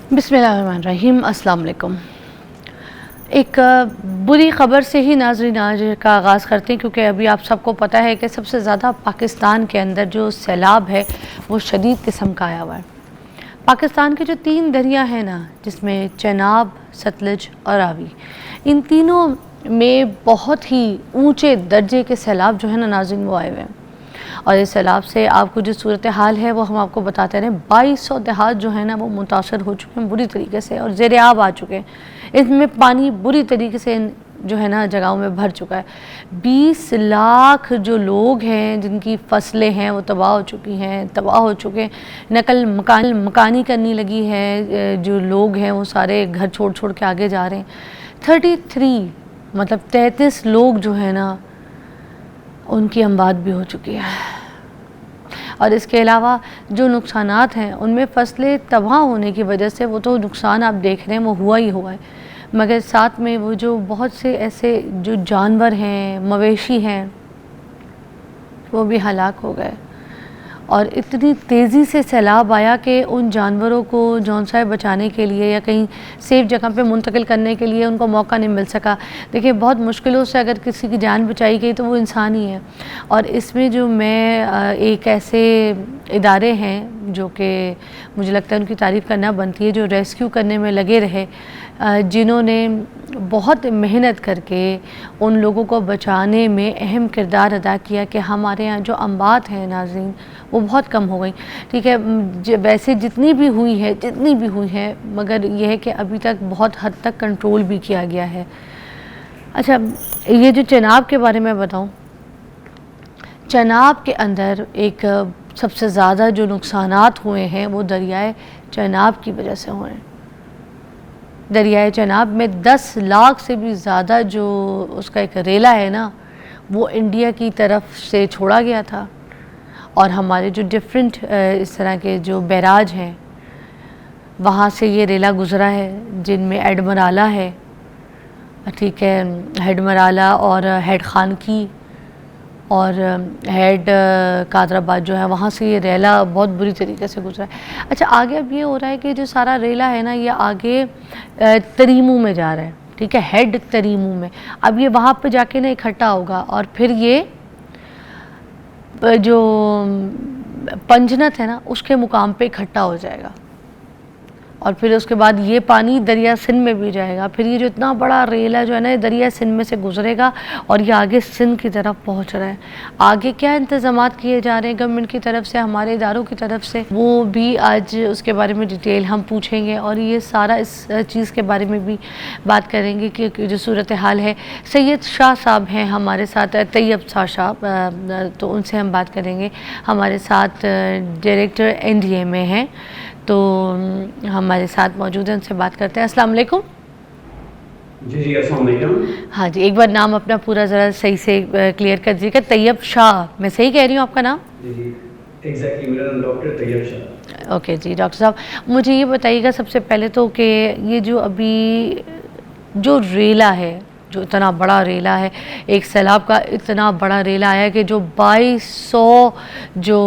बिस्मिल्लाहिर्रहमानिर्रहीम, अस्सलाम वालेकुम। एक बुरी ख़बर से ही नाज़रीन आज का आगाज़ करते हैं, क्योंकि अभी आप सबको पता है कि सबसे ज़्यादा पाकिस्तान के अंदर जो सैलाब है वो शदीद किस्म का आया हुआ है। पाकिस्तान के जो 3 दरिया हैं ना, जिसमें चेनाब, सतलुज और रावी, इन तीनों में बहुत ही ऊँचे दर्जे के सैलाब जो है ना नाज़रीन वो आए हुए हैं। और इस सैलाब से आपको जो सूरत हाल है वो हम आपको बताते रहें। 2200 देहात जो है ना वो मुतासर हो चुके हैं बुरी तरीके से और ज़ेर आब आ चुके हैं। इसमें पानी बुरी तरीके से जो है ना जगहों में भर चुका है। 20 लाख जो लोग हैं जिनकी फसलें हैं वो तबाह हो चुकी हैं, तबाह हो चुके हैं। नकल मकानी करनी लगी है, जो लोग हैं वो सारे घर छोड़ छोड़ के आगे जा रहे हैं। 33 मतलब 33 लोग जो है ना उनकी अमवात भी हो चुकी है। और इसके अलावा जो नुकसानात हैं उनमें फसलें तबाह होने की वजह से वो तो नुकसान आप देख रहे हैं वो हुआ ही हुआ है, मगर साथ में वो जो बहुत से ऐसे जो जानवर हैं, मवेशी हैं, वो भी हलाक हो गए। और इतनी तेज़ी से सैलाब आया कि उन जानवरों को जौन सा बचाने के लिए या कहीं सेफ़ जगह पे मुंतकिल करने के लिए उनको मौका नहीं मिल सका। देखिए, बहुत मुश्किलों से अगर किसी की जान बचाई गई तो वो इंसान ही है। और इसमें जो मैं एक ऐसे इदारे हैं जो कि मुझे लगता है उनकी तारीफ़ करना बनती है, जो रेस्क्यू करने में लगे रहे, जिन्होंने बहुत मेहनत करके उन लोगों को बचाने में अहम किरदार अदा किया कि हमारे यहाँ जो अमवात हैं नाज़रीन वो बहुत कम हो गई। ठीक है, वैसे जितनी भी हुई है मगर यह है कि अभी तक बहुत हद तक कंट्रोल भी किया गया है। अच्छा, ये जो चेनाब के बारे में बताऊँ, चेनाब के अंदर एक सबसे ज़्यादा जो नुकसानात हुए हैं वो दरियाए चेनाब की वजह से हुए हैं। दरियाए चेनाब में 10 लाख से भी ज़्यादा जो उसका एक रेला है ना वो इंडिया की तरफ से छोड़ा गया था। और हमारे जो डिफरेंट इस तरह के जो बैराज हैं वहाँ से ये रेला गुज़रा है, जिनमें एडमराला है, ठीक है, हेडमराला और हेड खान की और हेड कादराबाद जो है वहाँ से ये रेला बहुत बुरी तरीके से गुजरा है। अच्छा, आगे अब ये हो रहा है कि जो सारा रेला है ना ये आगे तरीमू में जा रहा है, ठीक है, हेड तरीमू में। अब ये वहाँ पे जाके ना इकट्ठा होगा और फिर ये जो पंजनत है ना उसके मुकाम पे इकट्ठा हो जाएगा और फिर उसके बाद ये पानी दरिया सिंध में भी जाएगा। फिर ये जो इतना बड़ा रेला जो है ना दरिया सिंध में से गुजरेगा और ये आगे सिंध की तरफ पहुंच रहा है। आगे क्या इंतज़ामात किए जा रहे हैं गवर्नमेंट की तरफ से, हमारे इदारों की तरफ से, वो भी आज उसके बारे में डिटेल हम पूछेंगे और ये सारा इस चीज़ के बारे में भी बात करेंगे कि जो सूरत हाल है। सैयद शाह साहब हैं हमारे साथ, तैयब शाह साहब, तो उनसे हम बात करेंगे। हमारे साथ डायरेक्टर NDA में हैं तो हमारे साथ मौजूद हैं, उनसे बात करते हैं। अस्सलाम वालेकुम। जी अस्सलाम वालेकुम। हाँ जी, एक बार नाम अपना पूरा ज़रा सही से क्लियर कर दीजिएगा। तैयब शाह, मैं सही कह रही हूँ आपका नाम? जी एग्जैक्टली, मेरा नाम डॉक्टर तैयब शाह। ओके जी डॉक्टर साहब, मुझे ये बताइएगा सबसे पहले तो कि ये जो अभी जो रेला है, जो इतना बड़ा रेला है, एक सैलाब का इतना बड़ा रेला आया कि जो 2200 जो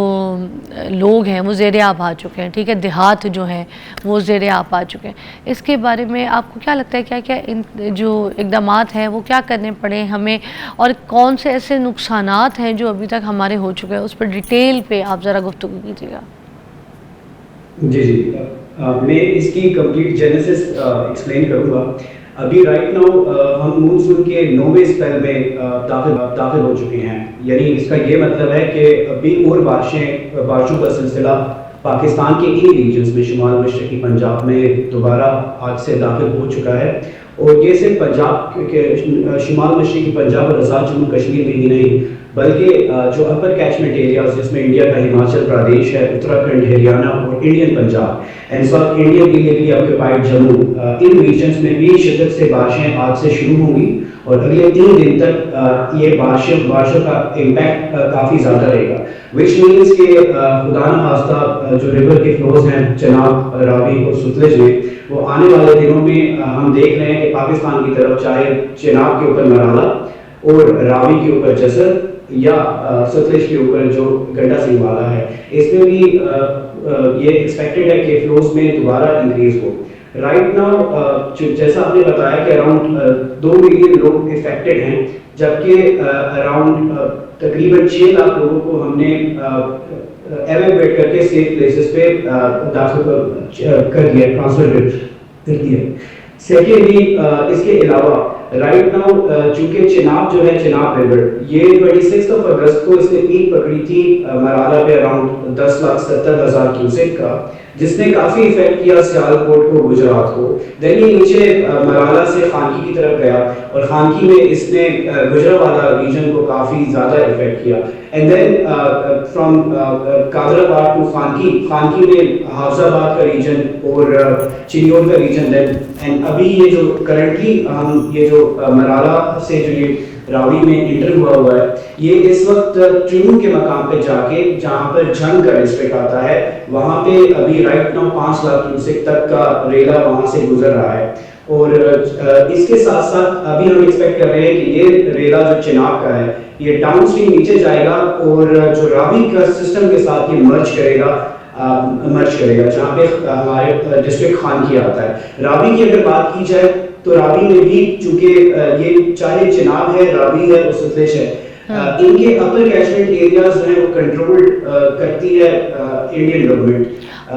लोग हैं वो ज़ेर आब आ चुके हैं, ठीक है, देहात जो हैं वो ज़ेर आब आ चुके हैं। इसके बारे में आपको क्या लगता है, क्या क्या इन जो इक़दामात हैं वो क्या करने पड़े हमें और कौन से ऐसे नुकसानात हैं जो अभी तक हमारे हो चुके हैं, उस पर डिटेल पे आप ज़रा गुफ्तगू कीजिएगा। जी मैं इसकी कंप्लीट जेनेसिस एक्सप्लेन करूँगा। अभी राइट नाउ हम मूनसून के 9वें स्पेल में दाखिल हो चुके हैं, यानी इसका ये मतलब है कि अभी और बारिशों का सिलसिला पाकिस्तान के इन रीजन्स में शुमाल मशरक़ी पंजाब में दोबारा आज से दाखिल हो चुका है। और ये सिर्फ पंजाब के शुमाल मशरक़ी पंजाब और आज़ाद जम्मू कश्मीर में ही नहीं बल्कि जो अपर कैचमेंट एरियाज जिसमें इंडिया का हिमाचल प्रदेश है, उत्तराखंड, हरियाणा और Indian Punjab and south Indian illegally occupied Jammu, इन रीजन्स में भी शिद्दत से बारिशें आज से शुरू होंगी और अगले 3 दिन तक ये बारिशों का इम्पैक्ट काफ़ी ज़्यादा रहेगा। विच मीन्स कि खुदा न खास्ता जो रिवर के फ्लोज हैं चेनाब, रावी और सतलुज में, वो आने वाले दिनों में हम देख रहे हैं कि पाकिस्तान की तरफ चाहे चेनाब के ऊपर मराला और रावी के ऊपर जसर या सतलुज के ऊपर जो गंडा सिंह वाला है, इसमें भी ये एक्सपेक्टेड है कि फ्लोज में दोबारा इंक्रीज हो। राइट नाउ जैसा आपने बताया कि अराउंड 2 मिलियन लोग इफेक्टेड हैं, जबकि अराउंड तकरीबन 6 लाख लोगों को हमने एवेक्यूएट करके सेफ प्लेसेस पे दाखिल कर दिया, ट्रांसफर कर दिया। सेकेंडली इसके अलावा राइट नाउ चूंकि चिनाब जो है, चिनाब रिवर, ये 26 अगस्त को इसने पीक पकड़ी थी मराला पे अराउंड 10,70,000 क्यूसेक का, जिसने काफी इफेक्ट किया सियालकोट को, गुजरात को। देन ये नीचे मराला से खानकी की तरफ गया और खानकी में इसने गुजरावाला रीजन को काफी ज्यादा इफेक्ट किया। And then from Qadirabad to Khanki, Khanki में हाफजाबाद का रीजन और चिन्योर का रीजन। देन एंड अभी ये जो करंटली हम ये जो मराला से जो ये रावी में इंटर हुआ है, ये इस वक्त ट्रिमू के मकाम पे जाके, जहां पर जंग का डिस्ट्रिक्ट आता है, वहां पे अभी राइट नाउ 5 लाख क्यूसेक तक का रेला वहां से गुजर रहा है। और इसके साथ साथ अभी हम एक्सपेक्ट कर रहे हैं कि ये रेला जो चिनाब का है, ये डाउन स्ट्रीम नीचे जाएगा और जो रावी का सिस्टम के साथ ये मर्ज करेगा, जहाँ पे हमारे डिस्ट्रिक्ट खानकी आता है। रावी की अगर बात की जाए तो रावी में भी चूंकि ये चाहे चिनाब है, रावी है और सतलेज है, इनके अपर कैचमेंट एरियाज जो है वो कंट्रोल्ड करती है इंडियन गवर्नमेंट।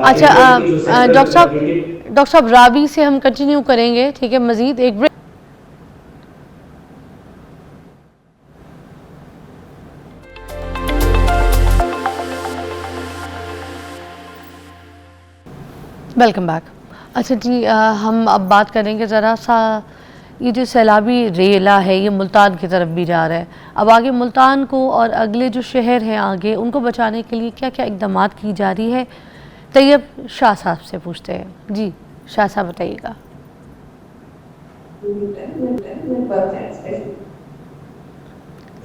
अच्छा डॉक्टर साहब रावी से हम कंटिन्यू करेंगे, ठीक है, मजीद एक ब्रेक। Welcome back. अच्छा जी, हम अब बात करेंगे ज़रा सा, ये जो सैलाबी रेला है ये मुल्तान की तरफ भी जा रहा है। अब आगे मुल्तान को और अगले जो शहर हैं आगे, उनको बचाने के लिए क्या क्या इक़दाम की जा रही है, तैयब शाह साहब से पूछते हैं। जी शाह साहब बताइएगा।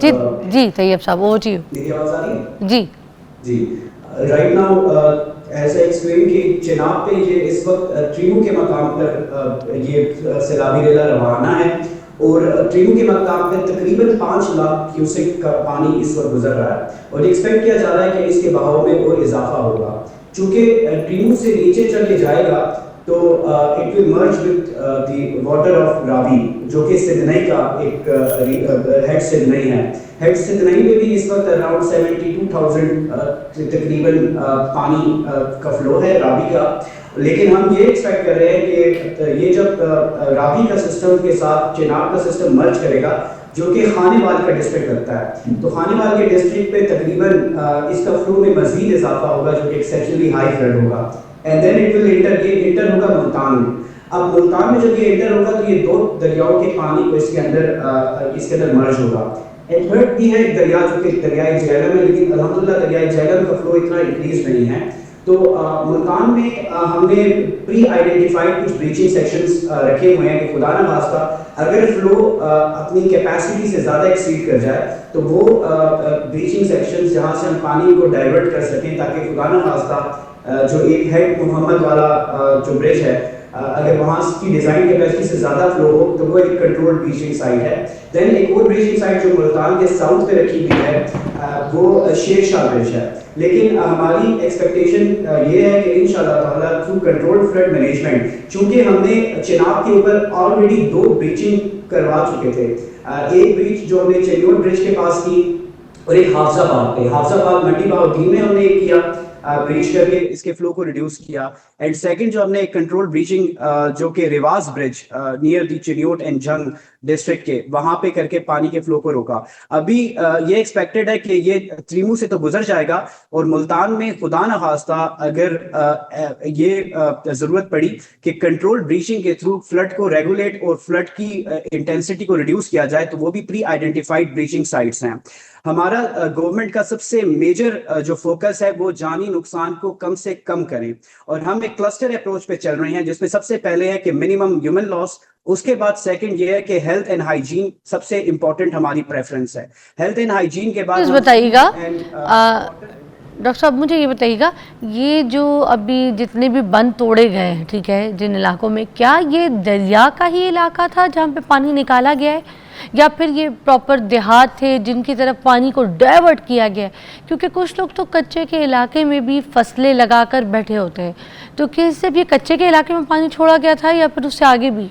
जी जी तैयब साहब, वो जी जी जी। राइट नाउ ऐसा एक्सप्लेन कि चिनाब पे ये इस वक्त ट्रिमू के मकाम पर ये सैलाबी रेला रवाना है और ट्रिमू के मकाम पर तकरीबन 5 लाख क्यूसेक का पानी इस वक्त गुजर रहा है और एक्सपेक्ट किया जा रहा है कि इसके बहाव में और इजाफा होगा। चूंकि ट्रिमू से नीचे चले जाएगा तो it will merge with the water of Ravi, जो कि सिडनई का एक हेड सिडनई है। हेड सिडनई में भी इस वक्त अराउंड 72,000 तकरीबन पानी का फ्लो है रावी का। लेकिन हम ये एक्सपेक्ट कर रहे हैं कि ये जब रावी का सिस्टम के साथ चिनाब का सिस्टम मर्ज करेगा, जो कि खानेवाल का डिस्ट्रिक्ट लगता है, तो खानेवाल के डिस्ट्रिक्ट पे तकरीबन इसका फ्लो में मजीद इजाफा होगा, जो कि एक्सेप्शनली हाई फ्लड होगा। And then it will enter होगा मुल्तान में। अब मुल्तान में जब ये इंटर होगा तो ये 2 दरियाओं के पानी को इसके अंदर मर्ज होगा। एंड थर्ड भी है एक दरिया जो कि दरियाए झेलम है, लेकिन अल्हम्दुलिल्लाह दरियाए झेलम का फ्लो इतना इंक्रीज नहीं है। तो मुल्तान में हमने प्री आइडेंटिफाइड कुछ ब्रीचिंग सेक्शंस रखे हुए हैं कि खुदा न खास्ता अगर फ्लो अपनी कैपेसिटी से ज़्यादा एक्सीड कर जाए तो वो ब्रीचिंग सेक्शंस जहाँ से हम पानी को डाइवर्ट कर सकें, ताकि खुदा न खास्ता जो एक हेड मोहम्मद वाला जो ब्रिज है, अगर वहाँ की डिज़ाइन कैपेसिटी से ज़्यादा फ्लो हो तो वो एक कंट्रोल्ड ब्रीचिंग साइट है। देन एक और ब्रीचिंग साइट जो मुल्तान के साउथ पे रखी हुई है वो शेर शाह ब्रिज है। लेकिन हमारी एक्सपेक्टेशन ये है कि इंशाल्लाह ताला थ्रू कंट्रोल्ड फ्लड मैनेजमेंट, चूंकि हमने चिनाब के ऊपर ऑलरेडी 2 ब्रीचिंग करवा चुके थे, एक ब्रीच जो हमने चेन्योर ब्रिज के पास की और एक हाफजाबाद मंडी बाउद्दीन में हमने एक किया ब्रीच करके इसके फ्लो को रिड्यूस किया। एंड सेकंड जो हमने कंट्रोल ब्रीचिंग जो कि रिवाज bridge near the Chiniot and जंग डिस्ट्रिक्ट के वहां पे करके पानी के फ्लो को रोका। अभी ये एक्सपेक्टेड है कि ये त्रिमू से तो गुजर जाएगा और मुल्तान में खुदा न खास्ता अगर ये जरूरत पड़ी कि कंट्रोल ब्रीचिंग के थ्रू फ्लड को रेगुलेट और फ्लड की इंटेंसिटी को रिड्यूस किया जाए, तो वो भी प्री आइडेंटिफाइड ब्रीचिंग साइट्स हैं। हमारा गवर्नमेंट का सबसे मेजर जो फोकस है वो जानी नुकसान को कम से कम करें, और हम एक क्लस्टर अप्रोच पे चल रहे हैं जिसमें सबसे पहले है कि मिनिमम ह्यूमन लॉस, उसके बाद सेकंड ये है कि हेल्थ एंड हाइजीन सबसे इंपॉर्टेंट हमारी प्रेफरेंस है। हेल्थ एंड हाइजीन के बाद बताइएगा डॉक्टर साहब मुझे ये बताइएगा, ये जो अभी जितने भी बंद तोड़े गए हैं, ठीक है, जिन इलाकों में, क्या ये दरिया का ही इलाका था जहाँ पे पानी निकाला गया है, या फिर ये प्रॉपर देहात थे जिनकी तरफ पानी को डाइवर्ट किया गया है? क्योंकि कुछ लोग तो कच्चे के इलाके में भी फसलें लगाकर बैठे होते हैं, तो क्या सिर्फ ये कच्चे के इलाके में पानी छोड़ा गया था या फिर उससे आगे भी?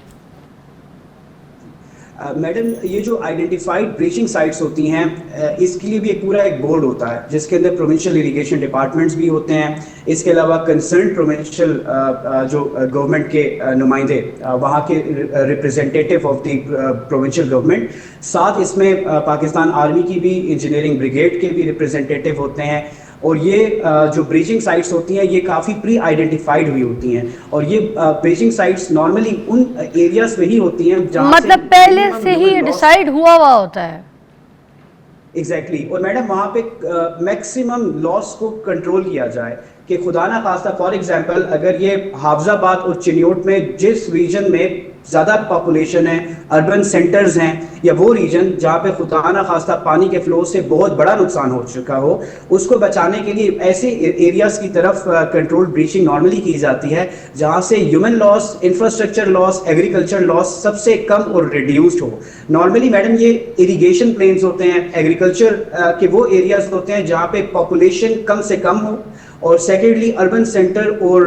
मैडम, ये जो आइडेंटिफाइड ब्रीचिंग साइट्स होती हैं, इसके लिए भी एक पूरा एक बोर्ड होता है जिसके अंदर प्रोविंशियल इरिगेशन डिपार्टमेंट्स भी होते हैं। इसके अलावा कंसर्न प्रोविंशियल जो गवर्नमेंट के नुमाइंदे, वहाँ के representative of the provincial government, साथ इसमें पाकिस्तान आर्मी की भी इंजीनियरिंग ब्रिगेड के भी रिप्रेजेंटेटिव होते हैं। और ये जो ब्रीचिंग साइट्स होती हैं ये काफ़ी प्री आइडेंटिफाइड हुई होती हैं, और ये ब्रीचिंग साइट्स नॉर्मली उन एरियाज में ही होती हैं जहाँ मतलब पहले से ही डिसाइड हुआ होता है। एग्जैक्टली और मैडम वहाँ पे मैक्सिमम लॉस को कंट्रोल किया जाए कि खुदा ना खास्ता, फॉर एग्जांपल अगर ये हाफजाबाद और चिन्योट में जिस रीजन में ज़्यादा पॉपुलेशन है, अर्बन सेंटर्स हैं, या वो रीजन जहाँ पे खुदा ना खास्ता पानी के फ्लो से बहुत बड़ा नुकसान हो चुका हो, उसको बचाने के लिए ऐसे एरियाज की तरफ कंट्रोल ब्रीचिंग नॉर्मली की जाती है जहाँ से human loss, infrastructure loss, agriculture loss सबसे कम और रिड्यूस्ड हो। नॉर्मली मैडम ये इरीगेशन प्लेन्स होते हैं, एग्रीकल्चर के वो एरियाज होते हैं जहाँ पे पॉपुलेशन कम से कम हो, और सेकेंडली अर्बन सेंटर और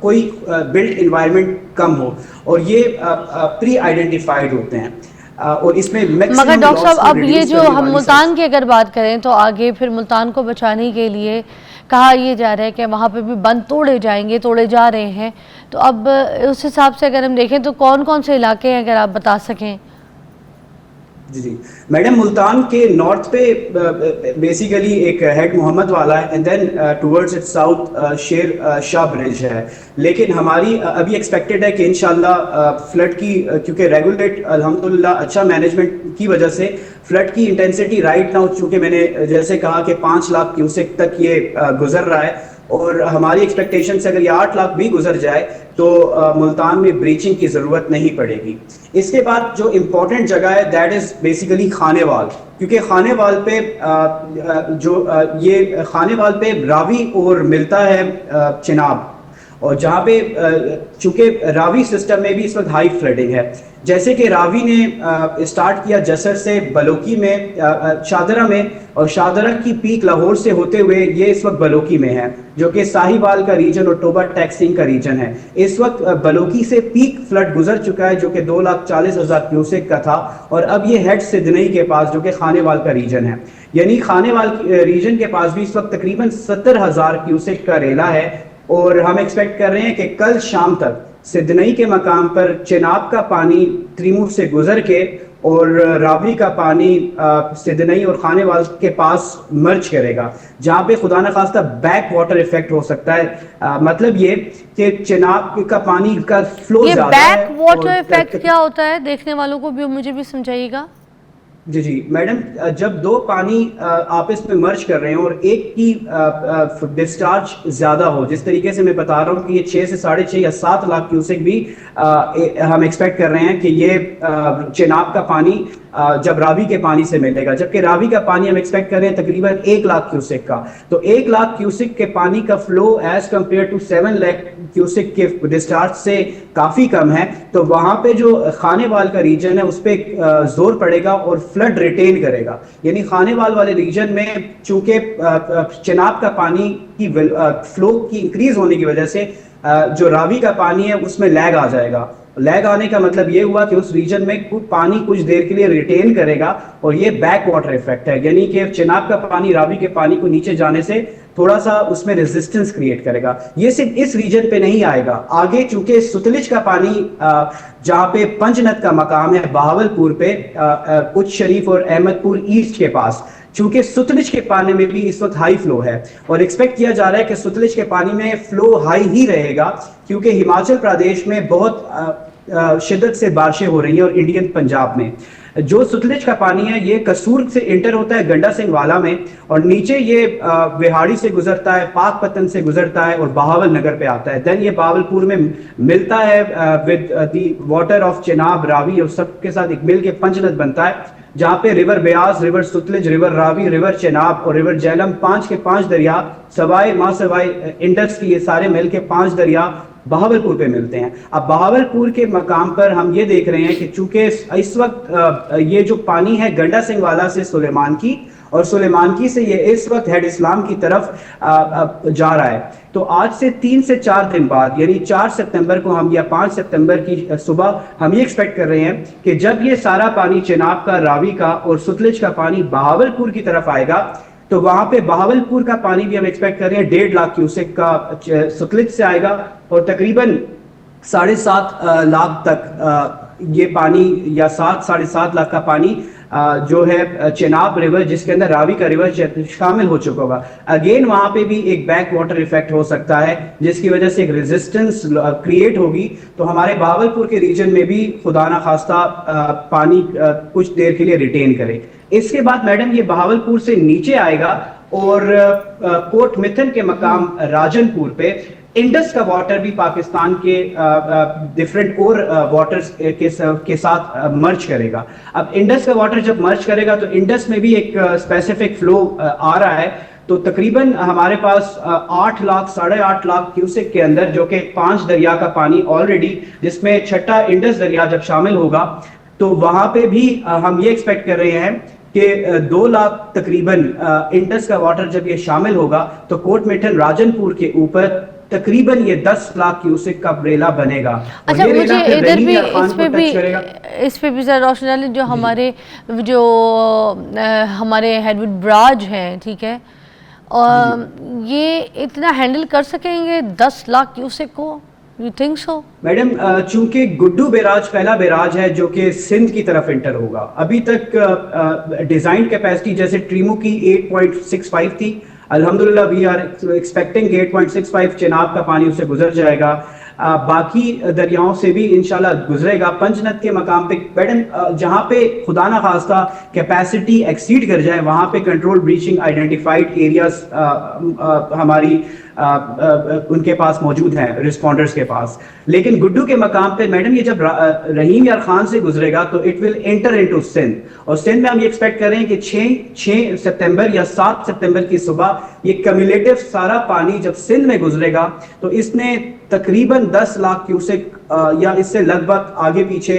कोई बिल्ट इन्वायरमेंट कम हो, और ये प्री आइडेंटिफाइड होते हैं। और इसमें मगर डॉक्टर साहब अब ये जो हम मुल्तान की अगर बात करें तो आगे फिर मुल्तान को बचाने के लिए कहा यह जा रहा है कि वहाँ पे भी बंद तोड़े जाएंगे, तोड़े जा रहे हैं, तो अब उस हिसाब से अगर हम देखें तो कौन कौन से इलाके हैं, अगर आप बता सकें। जी मैडम, मुल्तान के नॉर्थ पे बेसिकली एक हेड मोहम्मद वाला है, and then towards its south Sher Shah bridge है। लेकिन हमारी अभी एक्सपेक्टेड है कि इंशाल्लाह फ्लड की, क्योंकि रेगुलेट अल्हम्दुलिल्लाह अच्छा मैनेजमेंट की वजह से फ्लड की इंटेंसिटी राइट नाउ, चूँकि मैंने जैसे कहा कि 5 लाख क्यूसेक तक ये गुजर रहा है, और हमारी एक्सपेक्टेशन से अगर ये 8 लाख भी गुजर जाए तो मुल्तान में ब्रीचिंग की ज़रूरत नहीं पड़ेगी। इसके बाद जो इम्पोर्टेंट जगह है दैट इज़ बेसिकली खानेवाल, क्योंकि खानेवाल पे ये खानेवाल पे रावी और मिलता है चिनाब, और जहाँ पे चूँकि रावी सिस्टम में भी इस वक्त हाई फ्लडिंग है। जैसे कि रावी ने स्टार्ट किया जसर से बलोकी में, शादरा में, और शादरा की पीक लाहौर से होते हुए ये इस वक्त बलोकी में है, जो कि साहिवाल का रीजन और टोबा टैक्सिंग का रीजन है। इस वक्त बलोकी से पीक फ्लड गुजर चुका है जो कि 2,40,000 क्यूसेक का था, और अब ये हेड सिदनई के पास जो कि खानेवाल का रीजन है, यानी खानेवाल रीजन के पास भी इस वक्त तकरीबन 70,000 क्यूसेक का रेला है। और हम एक्सपेक्ट कर रहे हैं कि कल शाम तक सिदनई के मकाम पर चिनाब का पानी त्रिमूर से गुजर के और रावी का पानी सिदनई और खानेवाल के पास मर्ज करेगा, जहाँ पे खुदा न खास्ता बैक वाटर इफेक्ट हो सकता है। मतलब ये कि चिनाब का पानी का फ्लो ज़्यादा है। बैक वाटर इफेक्ट क्या होता है, देखने वालों को भी मुझे भी समझाइएगा। जी मैडम, जब दो पानी आपस में मर्ज कर रहे हैं और एक की डिस्चार्ज ज़्यादा हो, जिस तरीके से मैं बता रहा हूँ कि ये 6 से 6.5 या 7 लाख क्यूसेक भी हम एक्सपेक्ट कर रहे हैं कि ये चिनाब का पानी जब रावी के पानी से मिलेगा, जबकि रावी का पानी हम एक्सपेक्ट कर रहे हैं तकरीबन 1 लाख क्यूसेक का। तो 1 लाख क्यूसेक के पानी का flow as compared to 7 lakh cusec के डिस्चार्ज से काफ़ी कम है। तो वहाँ पे जो खानेवाल का रीजन है उस पर जोर पड़ेगा और फ्लड रिटेन करेगा, यानी खानेवाल वाले रीजन में चूंकि चिनाब का पानी की फ्लो की इंक्रीज होने की वजह से जो रावी का पानी है उसमें लैग आ जाएगा। लैग आने का मतलब ये हुआ कि उस रीजन में पानी कुछ देर के लिए रिटेन करेगा, और ये बैक वाटर इफेक्ट है, यानी कि चिनाब का पानी रावी के पानी को नीचे जाने से थोड़ा सा उसमें रेजिस्टेंस क्रिएट करेगा। ये सिर्फ इस रीजन पे नहीं आएगा, आगे चूंकि सुतलिज का पानी जहाँ पे पंजनत का मकाम है बहावलपुर पे, उच्च शरीफ और अहमदपुर ईस्ट के पास, चूंकि सुतलिज के पानी में भी इस वक्त हाई फ्लो है, और एक्सपेक्ट किया जा रहा है कि सुतलिज के पानी में फ्लो हाई ही रहेगा, क्योंकि हिमाचल प्रदेश में बहुत शिद्दत से बारिशें हो रही हैं और इंडियन पंजाब में। जो सतलुज का पानी है ये कसूर से इंटर होता है गंडा सिंह वाला में, और नीचे ये विहाड़ी से गुजरता है, पाकपतन से गुजरता है और बहावल नगर पे आता है। देन ये बहावलपुर में मिलता है with the water of Chenab, Ravi और सबके साथ एक मिल के पंचनद बनता है, जहाँ पे river Beas, river Sutlej, river Ravi, river Chenab और रिवर झेलम, 5 के 5 दरिया, सवाई मासवाई इंडस की, ये सारे मिल के 5 दरिया बहावलपुर पे मिलते हैं। अब बहावलपुर के मकाम पर हम ये देख रहे हैं कि चूंकि इस वक्त ये जो पानी है गंडा सिंह वाला से सुलेमान की और सुलेमान की से ये इस वक्त हेड इस्लाम की तरफ जा रहा है। तो आज से 3 से 4 दिन बाद यानी 4 सितंबर को हम या 5 सितंबर की सुबह हम ये एक्सपेक्ट कर रहे हैं कि जब ये सारा पानी चेनाब का, रावी का और सतलुज का पानी बहावलपुर की तरफ आएगा, तो वहां पे बहावलपुर का पानी भी हम एक्सपेक्ट कर रहे हैं 1.5 लाख क्यूसेक का सतलुज से आएगा और तकरीबन 7.5 लाख तक ये पानी या 7-7.5 लाख का पानी जो है चेनाब रिवर, जिसके अंदर रावी का रिवर शामिल हो चुका होगा। अगेन वहां पे भी एक बैक वाटर इफेक्ट हो सकता है जिसकी वजह से एक रेजिस्टेंस क्रिएट होगी, तो हमारे बहावलपुर के रीजन में भी खुदा ना खास्ता पानी कुछ देर के लिए रिटेन करे। इसके बाद मैडम ये बहावलपुर से नीचे आएगा और कोट मिथन के मकाम राजनपुर पे इंडस का वाटर भी पाकिस्तान के डिफरेंट और वाटर्स के साथ मर्ज करेगा। अब इंडस का वाटर जब मर्ज करेगा तो इंडस में भी एक स्पेसिफिक फ्लो आ रहा है, तो तकरीबन हमारे पास 8 लाख 8.5 लाख क्यूसेक के अंदर, जो कि 5 दरिया का पानी ऑलरेडी, जिसमें छठा इंडस दरिया जब शामिल होगा तो वहां पे भी हम ये एक्सपेक्ट कर रहे हैं कि 2 लाख तकरीबन इंडस का वाटर जब ये शामिल होगा तो कोट मिठन राजनपुर के ऊपर तकरीबन ये 10 लाख क्यूसेक का ब्रेला बनेगा। अच्छा, मुझे इधर भी इस पे भी जरा रोशनी डालें, जो हमारे हेडवुड बराज हैं, ठीक है, और ये इतना हैंडल कर सकेंगे 10 लाख क्यूसेक को? You think so? मैडम चूंकि गुड्डू बैराज पहला बैराज है जो कि सिंध की तरफ इंटर होगा, अभी तक डिजाइन कैपेसिटी जैसे ट्रीमू की 8.65 थी, अल्हम्दुलिल्लाह वी आर एक्सपेक्टिंग 8.65 चेनाब का पानी उससे गुजर जाएगा, बाकी दरियाओं से भी इंशाल्लाह गुजरेगा। पंचनद के मकाम पे मैडम जहां पे खुदा ना खास्ता कैपेसिटी एक्सीड कर जाए वहां पे कंट्रोल ब्रीचिंग आइडेंटिफाइड एरियाज हमारी उनके पास मौजूद हैं, रिस्पॉन्डर्स के पास। लेकिन गुड्डू के मकाम पे मैडम ये जब रहीम यार खान से गुजरेगा तो it will enter into Sindh, और सिंध में हम ये एक्सपेक्ट कर रहे हैं कि 6 सितंबर या 7 सितंबर की सुबह ये कम्युलेटिव सारा पानी जब सिंध में गुजरेगा तो इसने तकरीबन 10 लाख क्यूसेक या इससे लगभग आगे पीछे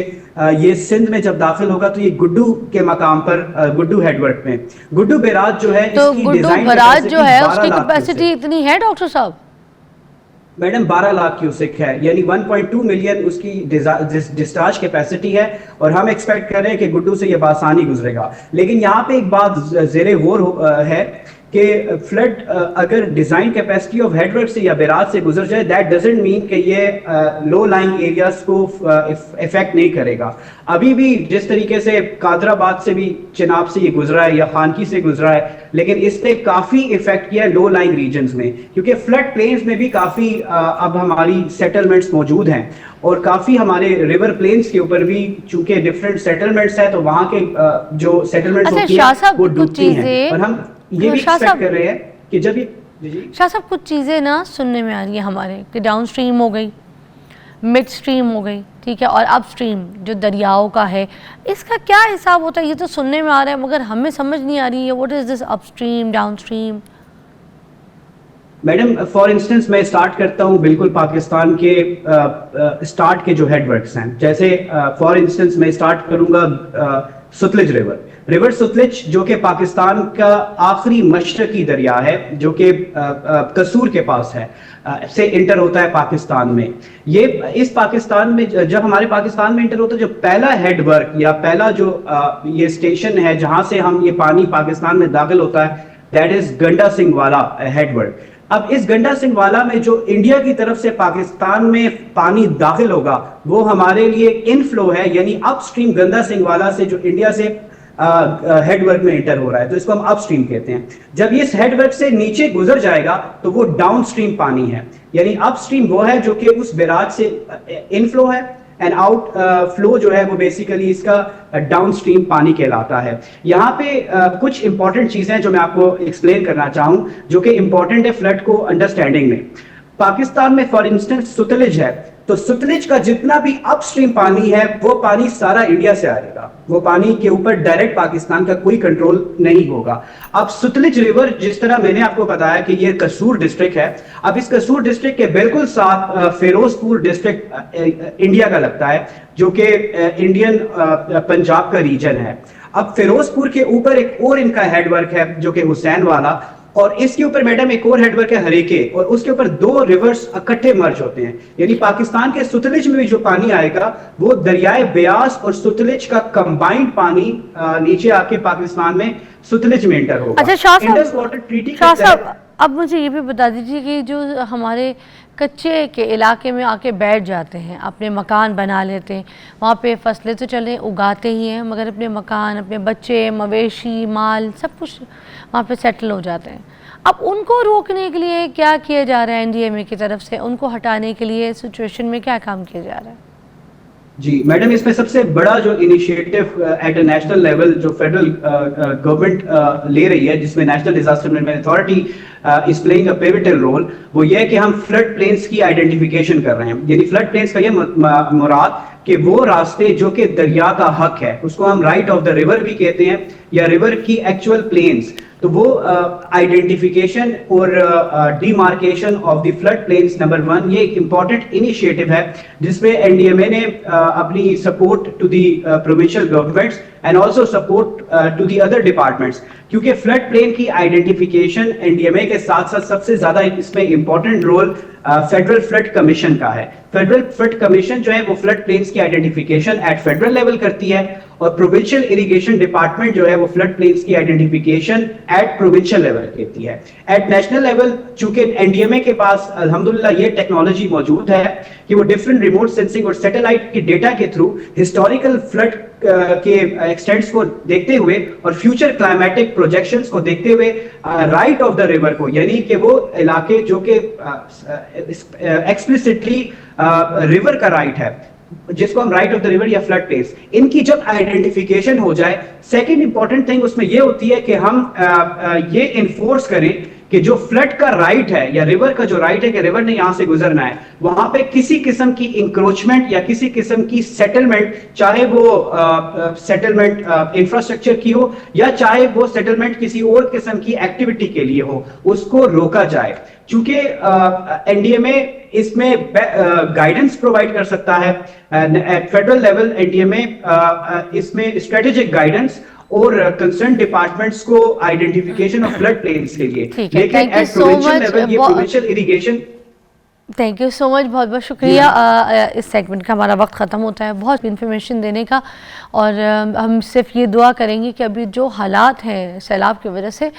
ये सिंध में जब दाखिल होगा तो ये गुड्डू के मकाम पर गुड्डू हेडवर्ड में गुड्डू बैराज जो है, तो गुड्डू बैराज जो है उसकी कैपेसिटी इतनी है डॉक्टर साहब? मैडम 12 लाख क्यूसेक है, यानी 1.2 मिलियन उसकी डिस्चार्ज कैपेसिटी है, और हम एक्सपेक्ट कर रहे हैं कि गुड्डू से ये बासानी गुजरेगा। लेकिन यहाँ पे एक बात ज़ेरे गौर है कि फ्लड अगर डिजाइन कैपेसिटी ऑफ हेडवर्क से या बैराज से गुजर जाए, दैट डजंट मीन कि ये लो लाइंग एरियाज को इफेक्ट नहीं करेगा। अभी भी जिस तरीके से कादराबाद से भी चिनाब से ये गुजरा है या खानकी से गुजरा है, लेकिन इसने काफी इफेक्ट किया लो लाइंग रीजन्स में, क्योंकि फ्लड प्लेन्स में भी काफी अब हमारी सेटलमेंट्स मौजूद हैं, और काफी हमारे रिवर प्लेन्स के ऊपर भी चूंकि डिफरेंट सेटलमेंट्स है तो वहां के जो सेटलमेंट्स होती हैं वो डूबती हैं, और हम ये भी एक्सपेक्ट कर रहे हैं कि जब ये शाह साहब कुछ चीज़ें ना सुनने में आ रही है हमारे कि डाउन स्ट्रीम हो गई, मिड स्ट्रीम हो गई, ठीक है, और अप स्ट्रीम जो दरियाओं का है, इसका क्या हिसाब होता है? ये तो सुनने में आ रहा है मगर हमें समझ नहीं आ रही है, what is this up stream down stream? Madam for instance मैं स्टार्ट करता हूँ बिल्कुल पाकिस्तान के स्टार्ट के जो हेडवर्क्स हैं, जैसे फॉर इंस्टेंस मैं स्टार्ट करूंगा सतलुज रिवर सतलुज जो कि पाकिस्तान का आखिरी मशरकी दरिया है, जो कि कसूर के पास है, से इंटर होता है पाकिस्तान में। ये इस पाकिस्तान में जब हमारे पाकिस्तान में इंटर होता है, जो पहला हेडवर्क या पहला जो ये स्टेशन है जहां से हम ये पानी पाकिस्तान में दाखिल होता है, दैट इज गंडा सिंह वाला हेडवर्क। अब इस गंडा सिंह वाला में जो इंडिया की तरफ से पाकिस्तान में पानी दाखिल होगा वो हमारे लिए इनफ्लो है, यानी अपस्ट्रीम गंडा सिंह वाला से जो इंडिया से हेडवर्क में इंटर हो रहा है, तो इसको हम अपस्ट्रीम कहते हैं। जब ये इस हेडवर्क से नीचे गुजर जाएगा तो वो डाउनस्ट्रीम पानी है, यानी अपस्ट्रीम वो है जो कि उस बैराज से इनफ्लो है, एंड आउट फ्लो जो है वो बेसिकली इसका डाउन स्ट्रीम पानी कहलाता है। यहाँ पे कुछ इंपॉर्टेंट चीजें जो मैं आपको एक्सप्लेन करना चाहूँ जो कि इंपॉर्टेंट है फ्लड को अंडरस्टैंडिंग में। पाकिस्तान में फॉर इंस्टेंस सतलुज है, तो सतलुज का जितना भी अपस्ट्रीम पानी है वो पानी सारा इंडिया से आएगा, वो पानी के ऊपर डायरेक्ट पाकिस्तान का कोई कंट्रोल नहीं होगा। अब सतलुज रिवर, जिस तरह मैंने आपको बताया कि ये कसूर डिस्ट्रिक्ट है, अब इस कसूर डिस्ट्रिक्ट के बिल्कुल साथ फिरोजपुर डिस्ट्रिक्ट इंडिया का लगता है जो कि इंडियन पंजाब का रीजन है। अब फिरोजपुर के ऊपर एक और इनका हेडवर्क है जो कि हुसैन वाला, और इसके ऊपर मैडम एक और हेडवर्क है हरेके, और उसके ऊपर दो रिवर्स इकट्ठे मर्ज होते हैं। यानी पाकिस्तान के सतलुज में भी जो पानी आएगा वो दरियाए ब्यास और सतलुज का कंबाइंड पानी नीचे आके पाकिस्तान में सतलुज में एंटर होगा। अच्छा शाह इंडस वाटर ट्रीटी साहब, अब मुझे ये भी बता दीजिए कि जो हमारे कच्चे के इलाके में आके बैठ जाते हैं, अपने मकान बना लेते हैं, वहाँ पे फसलें तो चले उगाते ही हैं, मगर अपने मकान, अपने बच्चे, मवेशी, माल सब कुछ वहाँ पे सेटल हो जाते हैं। अब उनको रोकने के लिए क्या किया जा रहा है एनडीएमए की तरफ से, उनको हटाने के लिए सिचुएशन में क्या काम किया जा रहा है? जी मैडम, इसमें सबसे बड़ा जो initiative at a national level जो फेडरल गवर्नमेंट ले रही है, जिसमें national disaster management authority is playing a pivotal role, वो ये है कि हम फ्लड प्लेन्स की आइडेंटिफिकेशन कर रहे हैं। यानी फ्लड प्लेन्स का ये मुराद कि वो रास्ते जो कि दरिया का हक है, उसको हम राइट ऑफ द रिवर भी कहते हैं, या रिवर की एक्चुअल प्लेन्स, तो वो आइडेंटिफिकेशन और demarcation of the flood plains number 1 ये एक इंपॉर्टेंट इनिशिएटिव है जिसमें एनडीएमए ने अपनी support to the provincial governments and also support to the other departments, क्योंकि फ्लड प्लेन की आइडेंटिफिकेशन एनडीएमए के साथ साथ सबसे ज्यादा इसमें important role federal flood commission का है। फेडरल फ्लड कमीशन जो है वो फ्लड प्लेन्स की आइडेंटिफिकेशन एट फेडरल लेवल करती है, और प्रोविंशियल इरिगेशन डिपार्टमेंट जो है वो फ्लड प्लेन्स की आइडेंटिफिकेशन एट प्रोविंशियल लेवल करती है। एट नेशनल लेवल चूंकि एनडीएमए के पास अल्हम्दुलिल्लाह ये टेक्नोलॉजी मौजूद है कि वो डिफरेंट रिमोट सेंसिंग और सैटेलाइट के डेटा के थ्रू हिस्टोरिकल फ्लड के एक्सटेंट्स को देखते हुए और फ्यूचर क्लाइमेटिक प्रोजेक्शंस को देखते हुए राइट ऑफ द रिवर को, यानी कि वो इलाके जो कि एक्सप्लिसिटली रिवर का राइट है, जिसको हम राइट ऑफ द रिवर या फ्लड प्लेस, इनकी जब आइडेंटिफिकेशन हो जाए, सेकंड इंपॉर्टेंट थिंग उसमें ये होती है कि हम ये इन्फोर्स करें कि जो फ्लड का राइट है या रिवर का जो राइट है कि रिवर ने यहां से गुजरना है, वहां पे किसी किस्म की इंक्रोचमेंट या किसी किस्म की सेटलमेंट, चाहे वो सेटलमेंट इंफ्रास्ट्रक्चर की हो या चाहे वो सेटलमेंट किसी और किस्म की एक्टिविटी के लिए हो, उसको रोका जाए। चूंकि एनडीएमए इसमें गाइडेंस प्रोवाइड कर सकता है एट फेडरल लेवल, एनडीएमए इसमें स्ट्रेटेजिक गाइडेंस और कंसर्न डिपार्टमेंट्स को आइडेंटिफिकेशन ऑफ फ्लड प्लेन्स के लिए, लेकिन एट प्रोविंशियल लेवल ये provincial irrigation. Thank you so much, बहुत बहुत शुक्रिया। इस सेगमेंट का हमारा वक्त ख़त्म होता है, बहुत इन्फॉर्मेशन देने का, और हम सिर्फ ये दुआ करेंगे कि अभी जो हालात हैं सैलाब की वजह से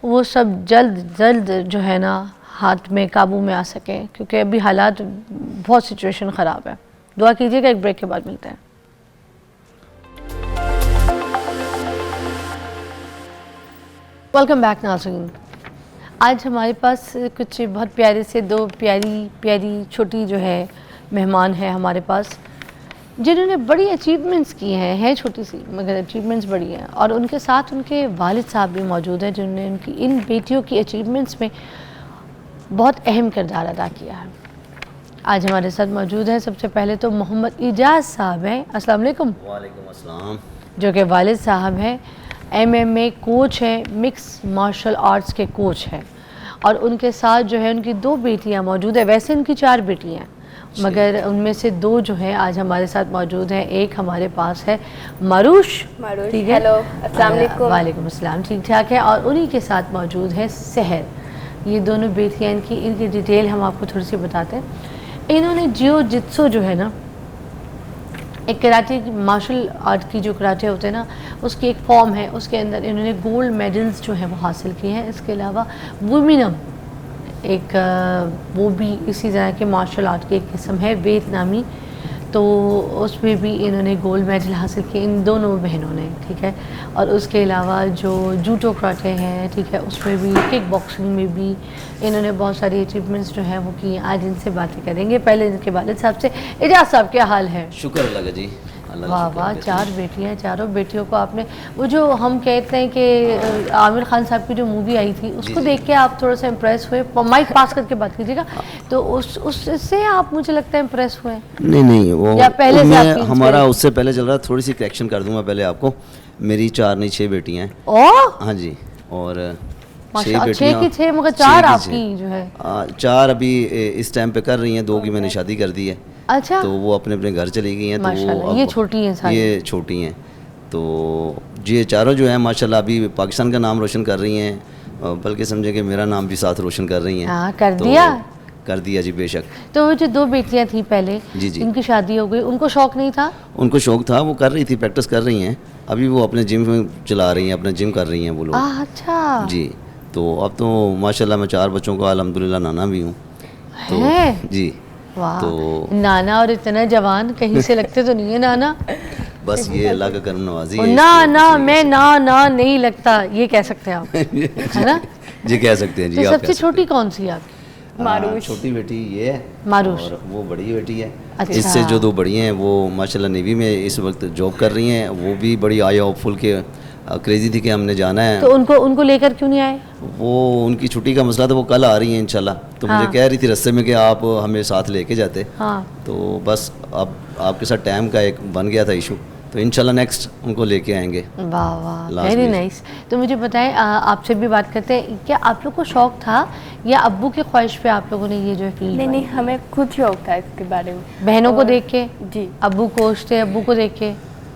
वो सब जल्द जल्द जो है ना हाथ में काबू में आ सकें, क्योंकि अभी हालात बहुत सिचुएशन ख़राब है। दुआ कीजिएगा। एक ब्रेक के बाद मिलते हैं। वेलकम बैक नाज़रीन। आज हमारे पास कुछ बहुत प्यारे से दो प्यारी छोटी जो है मेहमान है हमारे पास, जिन्होंने बड़ी अचीवमेंट्स की हैं छोटी सी मगर अचीवमेंट्स बड़ी हैं, और उनके साथ उनके वालिद साहब भी मौजूद हैं जिन्होंने उनकी इन बेटियों की अचीवमेंट्स में बहुत अहम किरदार अदा किया है। आज हमारे साथ मौजूद हैं सबसे पहले तो मोहम्मद इजाज़ साहब हैं। अस्सलाम वालेकुम। वालेकुम अस्सलाम। जो कि वालिद साहब हैं MMA कोच हैं, मिक्स मार्शल आर्ट्स के कोच हैं, और उनके साथ जो है उनकी दो बेटियां मौजूद है। वैसे उनकी 4 बेटियां हैं, मगर उनमें से 2 जो हैं आज हमारे साथ मौजूद हैं। एक हमारे पास है मारूश, ठीक है, हेलो, अस्सलाम वालेकुम। वालेकुम अस्सलाम, ठीक ठाक है। और उन्हीं के साथ मौजूद है सहर। ये दोनों बेटियां, इनकी डिटेल हम आपको थोड़ी सी बताते हैं। इन्होंने जियो जित्सु जो है ना, एक कराटे की मार्शल आर्ट की जो कराटे होते हैं ना, उसकी एक फॉर्म है, उसके अंदर इन्होंने गोल्ड मेडल्स जो हैं वो हासिल किए हैं। इसके अलावा वुमिनम एक वो भी इसी तरह के मार्शल आर्ट की एक किस्म है, वियतनामी तो उसमें भी इन्होंने गोल्ड मेडल हासिल किए, इन दोनों बहनों ने, ठीक है। और उसके अलावा जो जूडो कराटे हैं, ठीक है, उसमें भी, किक बॉक्सिंग में भी इन्होंने बहुत सारी अचीवमेंट्स जो हैं वो की। आज इनसे बातें करेंगे। पहले इनके वालिद साहब से। एजाज साहब क्या हाल है? शुक्र अल्लाह का जी। वाह वाह, 4 बेटियां, चारों बेटियों को आपने, वो जो हम कहते हैं कि आमिर खान साहब की जो मूवी आई थी उसको देख के आप थोड़ा सा इम्प्रेस हुए, माइक पास करके बात कीजिएगा, तो उससे आप मुझे लगता है इम्प्रेस हुए? नहीं वो या पहले से आपकी हमारा उससे पहले चल रहा। थोड़ी सी करेक्शन कर दूंगा पहले आपको। मेरी 4 नहीं 6 बेटियां हैं। ओह हाँ जी, और 6 माशाल्लाह, बेटियां 6 की 6 मगर 4 6 की आपकी 6। जो है। 4 अभी इस टाइम पे कर रही हैं, 2 की मैंने शादी कर दी है, अच्छा, तो वो अपने अपने घर चली गई हैं। तो वो माशाल्लाह, ये छोटी हैं सारी? ये छोटी हैं। तो ये चारों जो हैं माशाल्लाह अभी पाकिस्तान का नाम रोशन कर रही हैं, बल्कि समझे कि मेरा नाम भी साथ रोशन कर रही हैं। हाँ, कर तो दिया? कर दिया जी, बेशक। तो वो जो 2 बेटियां थी पहले, जी जी, इनकी शादी हो गई, उनको शौक नहीं था? उनको शौक था, वो कर रही थी, प्रैक्टिस कर रही हैं। अभी वो अपने जिम चला रही हैं, अपना जिम कर रही हैं वो लोग। अच्छा जी, तो अब तो माशाल्लाह मैं 4 बच्चों का अल्हम्दुलिल्लाह नाना भी हूँ। तो है? जी, वाह, तो नाना, और इतना जवान, कहीं से लगते तो नहीं है नाना। बस ये अल्लाह का करम नवाजी है। ना इसको ना, किसी मैं ना नहीं लगता, ये कह सकते हैं आप, है ना? जी कह सकते हैं जी। तो आप सबसे कह सकते छोटी हैं। कौन सी है आपकी? मारूश। छोटी बेटी ये है, मारूश, और वो बड़ी बेटी है। अच्छा। इससे जो 2 बड़ी हैं वो माशाल्लाह नेवी में इस वक्त जॉब कर रही हैं। वो भी बड़ी आई होपफुल के क्रेजी थी कि हमने जाना है। तो उनको लेकर क्यों नहीं आए? वो उनकी छुट्टी का मसला था, वो कल आ रही हैं इंशाल्लाह। तो हाँ। मुझे कह रही थी रास्ते में कि आप हमें साथ लेके जाते। हाँ, तो बस अब आपके साथ टाइम का एक बन गया था इशू, तो इंशाल्लाह नेक्स्ट उनको लेके आएंगे। वाह वाह, Last वेरी में। नाइस। तो मुझे बताएं, आपसे भी बात करते हैं, क्या आप लोग को शौक था या अब्बू की ख्वाहिश पे आप लोगों ने ये जो फील्ड? नहीं, हमें खुद शौक था इसके बारे में। बहनों को और- देख के? जी, अब्बू कोच थे, अब्बू को देख के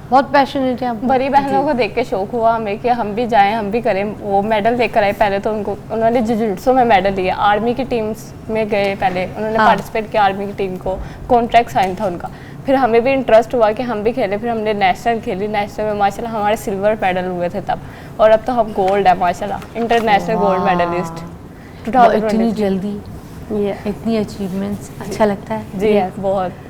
बहुत पैशनेट है आप? बड़ी बहनों को देख के शौक हुआ हमें कि हम भी जाएं, हम भी करें। वो मेडल लेकर आए पहले तो उन्होंने जुजुत्सु में मेडल लिया, आर्मी की टीम्स में गए पहले, उन्होंने हाँ। पार्टिसिपेट किया आर्मी की टीम को, कॉन्ट्रैक्ट साइन था उनका। फिर हमें भी इंटरेस्ट हुआ कि हम भी खेलें, फिर हमने नेशनल खेली, नेशनल में माशाल्लाह हमारे सिल्वर मेडल हुए थे तब, और अब तो हम गोल्ड है माशाल्लाह, इंटरनेशनल गोल्ड मेडलिस्ट वो इतनी 2023। जल्दी, ये इतनी अचीवमेंट्स, अच्छा लगता है जी बहुत।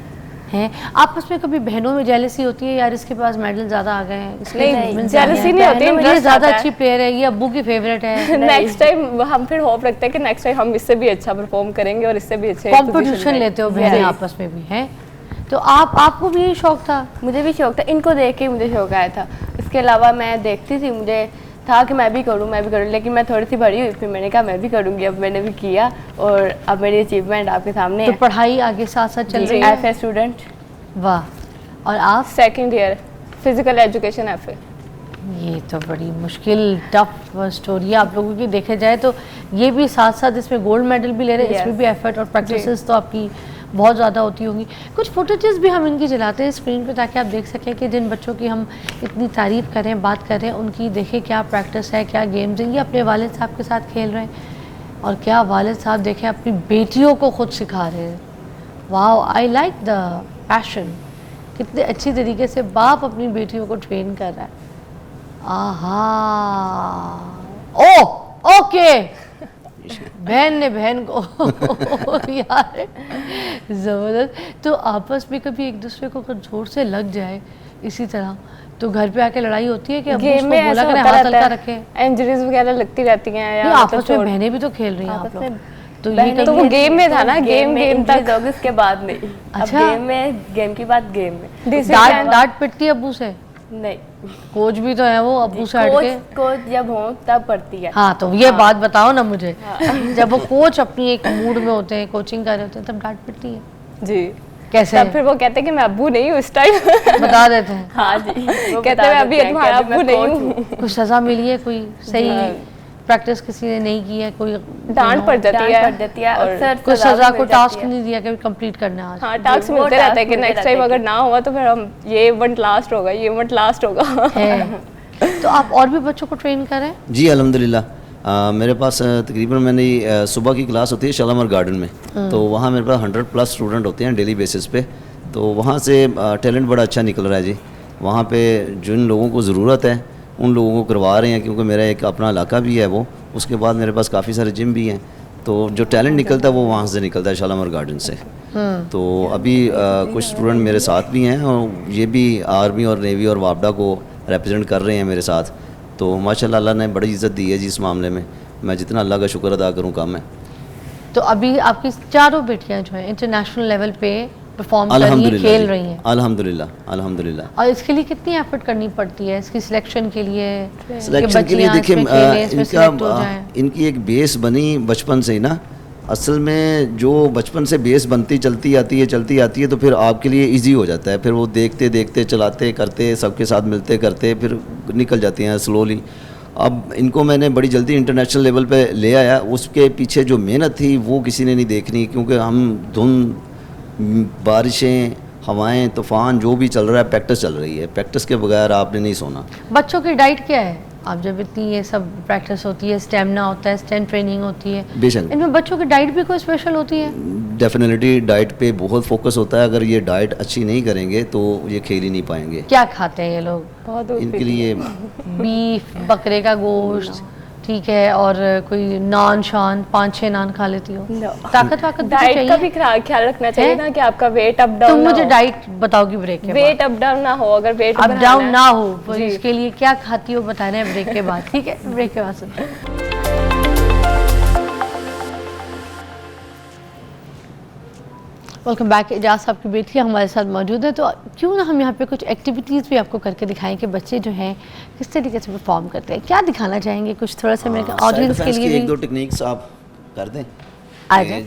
हैं। आपस में कभी बहनों में जेलसी होती है, यार इसके पास मेडल ज़्यादा आ गए हैं, इसके नहीं, achievements jealousy ज़्यादा हैं, नहीं होती, ये interest ज़्यादा आता है। अच्छी प्लेयर है, ये अब्बू की फेवरेट है? नेक्स्ट टाइम हम फिर होप रखते हैं कि नेक्स्ट टाइम हम इससे भी अच्छा परफॉर्म करेंगे और इससे भी अच्छे कॉम्पिटिशन लेते हो बहनें आपस में भी हैं? तो आपको भी यही शौक था? मुझे भी शौक था, इनको देख के मुझे शौक आया था। इसके अलावा मैं देखती थी, मुझे था कि मैं भी करूं, लेकिन मैं थोड़ी सी बड़ी हुई, फिर मैंने कहा मैं भी करूंगी। अब मैंने भी किया और अब मेरी अचीवमेंट आपके सामने तो है। पढ़ाई आगे साथ साथ चल रही है? एफए स्टूडेंट, वाह। और आप? Second year physical education FA. ये तो बड़ी मुश्किल टफ स्टोरी है आप लोगों की, देखा जाए तो ये भी साथ साथ इसमें गोल्ड मेडल भी ले रहे हैं, Yes. इसमें भी एफर्ट और प्रैक्टिसेस तो आपकी बहुत ज़्यादा होती होंगी। कुछ फुटेजेस भी हम इनकी चलाते हैं स्क्रीन पे ताकि आप देख सकें कि जिन बच्चों की हम इतनी तारीफ़ कर रहे हैं, बात कर रहे हैं, उनकी देखें क्या प्रैक्टिस है, क्या गेम्स हैं। ये अपने वालिद साहब के साथ खेल रहे हैं और क्या वालिद साहब देखें अपनी बेटियों को खुद सिखा रहे हैं। Wow, I like the passion, कितने अच्छी तरीके से बाप अपनी बेटियों को ट्रेन कर रहा है। आहा, ओ ओके, बहन ने बहन को यार ज़बरदस्त। तो आपस में कभी एक दूसरे को अगर जोर से लग जाए इसी तरह तो घर पे आके लड़ाई होती है कि अब्बू गेम उसको में बोला ऐसा करें होता हाथ रहता हल्का है, रखे? इंजरीज वगैरह लगती रहती हैं नहीं, या आपस में बहनें भी तो खेल रही हैं आप आपस लोग, में तो ये बहनें तो कभी वो गेम में था ना, गेम तक होगी उसके बाद नहीं। अच्छा। अब गेम की बात गेम में। डांट पिटती है अब्बू से? नहीं, कोच भी तो है वो अब्बू से हट के। कोच जब हो तब पड़ती है। हाँ, तो ये बात बताओ ना मुझे। जब वो कोच अपनी एक मूड में होते हैं, कोचिंग कर रहे होते हैं, तब डांट पिटती है? जी। कैसे? तब फिर वो कहते हैं कि मैं अब्बू नहीं हूँ इस टाइम। बता देते हैं। हाँ जी, वो कहते बता हैं मैं अभी देते हैं तुम्हारा कि अभी अब्बू मैं नहीं कोच हूँ। कुछ सजा मिली है, कोई सही हाँ। प्रैक्टिस किसी ने नहीं की है, कोई डांट पड़ जाती डांट है पड़ जाती है, और अक्सर कोई सजा सजा भी को मिल टास्क जाती है। नहीं दिया कि कंप्लीट करना है आज? हाँ, टास्क वो मिलते task रहते हैं कि मिलते नेक्स्ट रहते टाइम हैं अगर कि- ना हुआ तो फिर हम ये इवेंट लास्ट होगा, ये इवेंट लास्ट होगा। है। तो आप और भी बच्चों को ट्रेन करें? जी अल्हम्दुलिल्लाह। मेरे पास तकरीबन मैंने सुबह की क्लास होती है शालामार गार्डन में, तो वहाँ मेरे पास 100+ स्टूडेंट होते हैं डेली बेसिस पे। तो वहाँ से टैलेंट बड़ा अच्छा निकल रहा है जी। वहाँ पे जिन लोगों को ज़रूरत है उन लोगों को करवा रहे हैं, क्योंकि मेरा एक अपना इलाका भी है वो। उसके बाद मेरे पास काफ़ी सारे जिम भी हैं, तो जो टैलेंट निकलता है वो वहाँ से निकलता है शालामार गार्डन से। तो अभी कुछ स्टूडेंट मेरे साथ भी हैं और ये भी आर्मी और नेवी और वापडा को रिप्रेजेंट कर रहे हैं मेरे साथ। तो माशाल्लाह अल्लाह ने बड़ी इज़्ज़त दी है जी इस मामले में, मैं जितना अल्लाह का शुक्र अदा करूँ कम है। तो अभी आपकी चारों बेटियां जो हैं इंटरनेशनल लेवल पे परफॉर्म कर रही हैं, खेल रही हैं। अल्हम्दुलिल्लाह अल्हम्दुलिल्लाह। और इसके लिए कितनी एफर्ट करनी पड़ती है इसकी सिलेक्शन के लिए? सिलेक्शन के लिए देखिए इनकी एक बेस बनी बचपन से ही ना। असल में जो बचपन से बेस बनती चलती आती है तो फिर आपके लिए इजी हो जाता है। फिर वो देखते देखते चलाते करते सबके साथ मिलते करते फिर निकल जाती हैं स्लोली। अब इनको मैंने बड़ी जल्दी इंटरनेशनल लेवल पे ले आया। उसके पीछे जो मेहनत थी वो किसी ने नहीं देखनी, क्योंकि हम धुंध, बारिशें, हवाएं, तूफ़ान जो भी चल रहा है प्रैक्टिस चल रही है। प्रैक्टिस के बगैर आपने नहीं सोना। बच्चों की डाइट क्या है? आप जब इतनी ये सब प्रैक्टिस होती है, स्टेमिना होता है, स्ट्रेंथ ट्रेनिंग होती है, बेशक इनमें बच्चों की डाइट भी कोई स्पेशल होती है? डेफिनेटली डाइट पे बहुत फोकस होता है। अगर ये डाइट अच्छी नहीं करेंगे तो ये खेल ही नहीं पाएंगे। क्या खाते हैं ये लोग? बहुत दूध इनके पीती लिए बीफ, बकरे का गोश्त, ठीक है, और कोई नान शान 5-6 नान खा लेती हो? No. ताकत वाकत भी डाइट का चाहिए? भी ख्याल रखना चाहिए है? ना कि आपका वेट अप डाउन तुम ना मुझे हो। डाइट बताओगी ब्रेक के वेट अप डाउन ना हो। अगर वेट बाद। अप डाउन ना हो तो जी। इसके लिए क्या खाती हो बताना है ब्रेक के बाद, ठीक है? ब्रेक के बाद सुनते हैं। Welcome back. एजाज साहब की बेटी हमारे साथ मौजूद है, तो क्यों ना हम यहाँ पे कुछ एक्टिविटीज़ भी आपको करके दिखाएं कि बच्चे जो हैं किस तरीके से परफॉर्म करते हैं। क्या दिखाना चाहेंगे? कुछ थोड़ा सा मेरे ऑडियंस के लिए भी। एक दो टेक्निक्स आप कर दें। आ जाए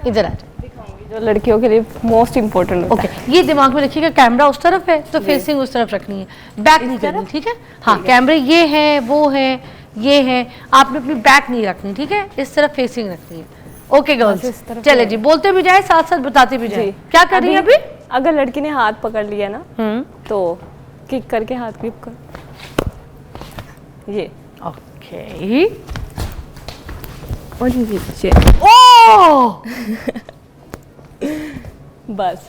इधर आ जाए। जो लड़कियों के लिए मोस्ट इम्पोर्टेंट होता ओके, ये दिमाग में रखिएगा कैमरा उस तरफ है तो फेसिंग उस तरफ रखनी है, बैक नहीं करनी, ठीक है? हाँ, कैमरे ये है, वो है, ये है, आपने अपनी बैक नहीं रखनी, ठीक है? इस तरफ फेसिंग रखनी है। ओके गर्ल्स, चले जी, बोलते भी जाए साथ साथ बताते भी जाए। क्या कर रही है अभी? अगर लड़की ने हाथ पकड़ लिया ना तो किक करके हाथ ग्रिप कर, ये ओके, और ये पीछे ओह बस।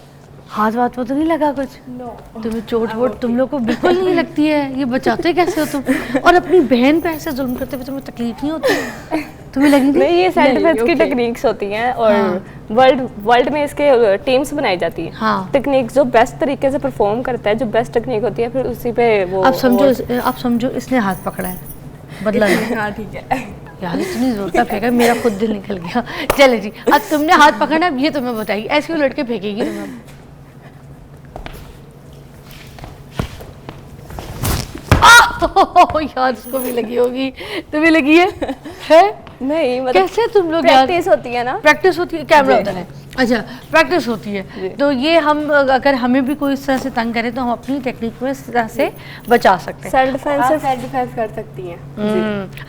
हाथ वाथ वो तो नहीं लगा कुछ? तुम्हें चोट वोट तुम लोग को बिल्कुल नहीं लगती है? ये बचाते कैसे हो तुम? और अपनी बहन पे ऐसे जुल्म करते हुए तुम्हें तकलीफ नहीं होती? तुम्हें लगी नहीं, ये सेल्फ डिफेंस की टेक्निक्स होती हैं और वर्ल्ड में इसके टीम्स बनाई जाती हैं। हाँ। टेक्निक जो बेस्ट तरीके से परफॉर्म करता है, जो बेस्ट टेक्निक होती है, फिर उसी पे वो। आप समझो इसने हाथ पकड़ा है, बदला नहीं। हाँ ठीक है। यार इतनी जोर का फेंका, मेरा खुद दिल निकल गया। चले जी, अब तुमने हाथ पकड़ना, अब ये तुम्हें बताइए ऐसे वो लड़के फेंकेगी तुम्हें। यार इसको भी लगी होगी, तुम्हें लगी है? नहीं मतलब कैसे तुम लोग यार? प्रैक्टिस होती है ना। प्रैक्टिस होती है, कैमरा होता है, अच्छा प्रैक्टिस होती है। तो ये हम अगर हमें भी कोई इस तरह से तंग करे तो हम अपनी टेक्निक में इस तरह से बचा सकते हैं। सेल्फ डिफेंस आप सेल्फ डिफेंस कर सकती हैं।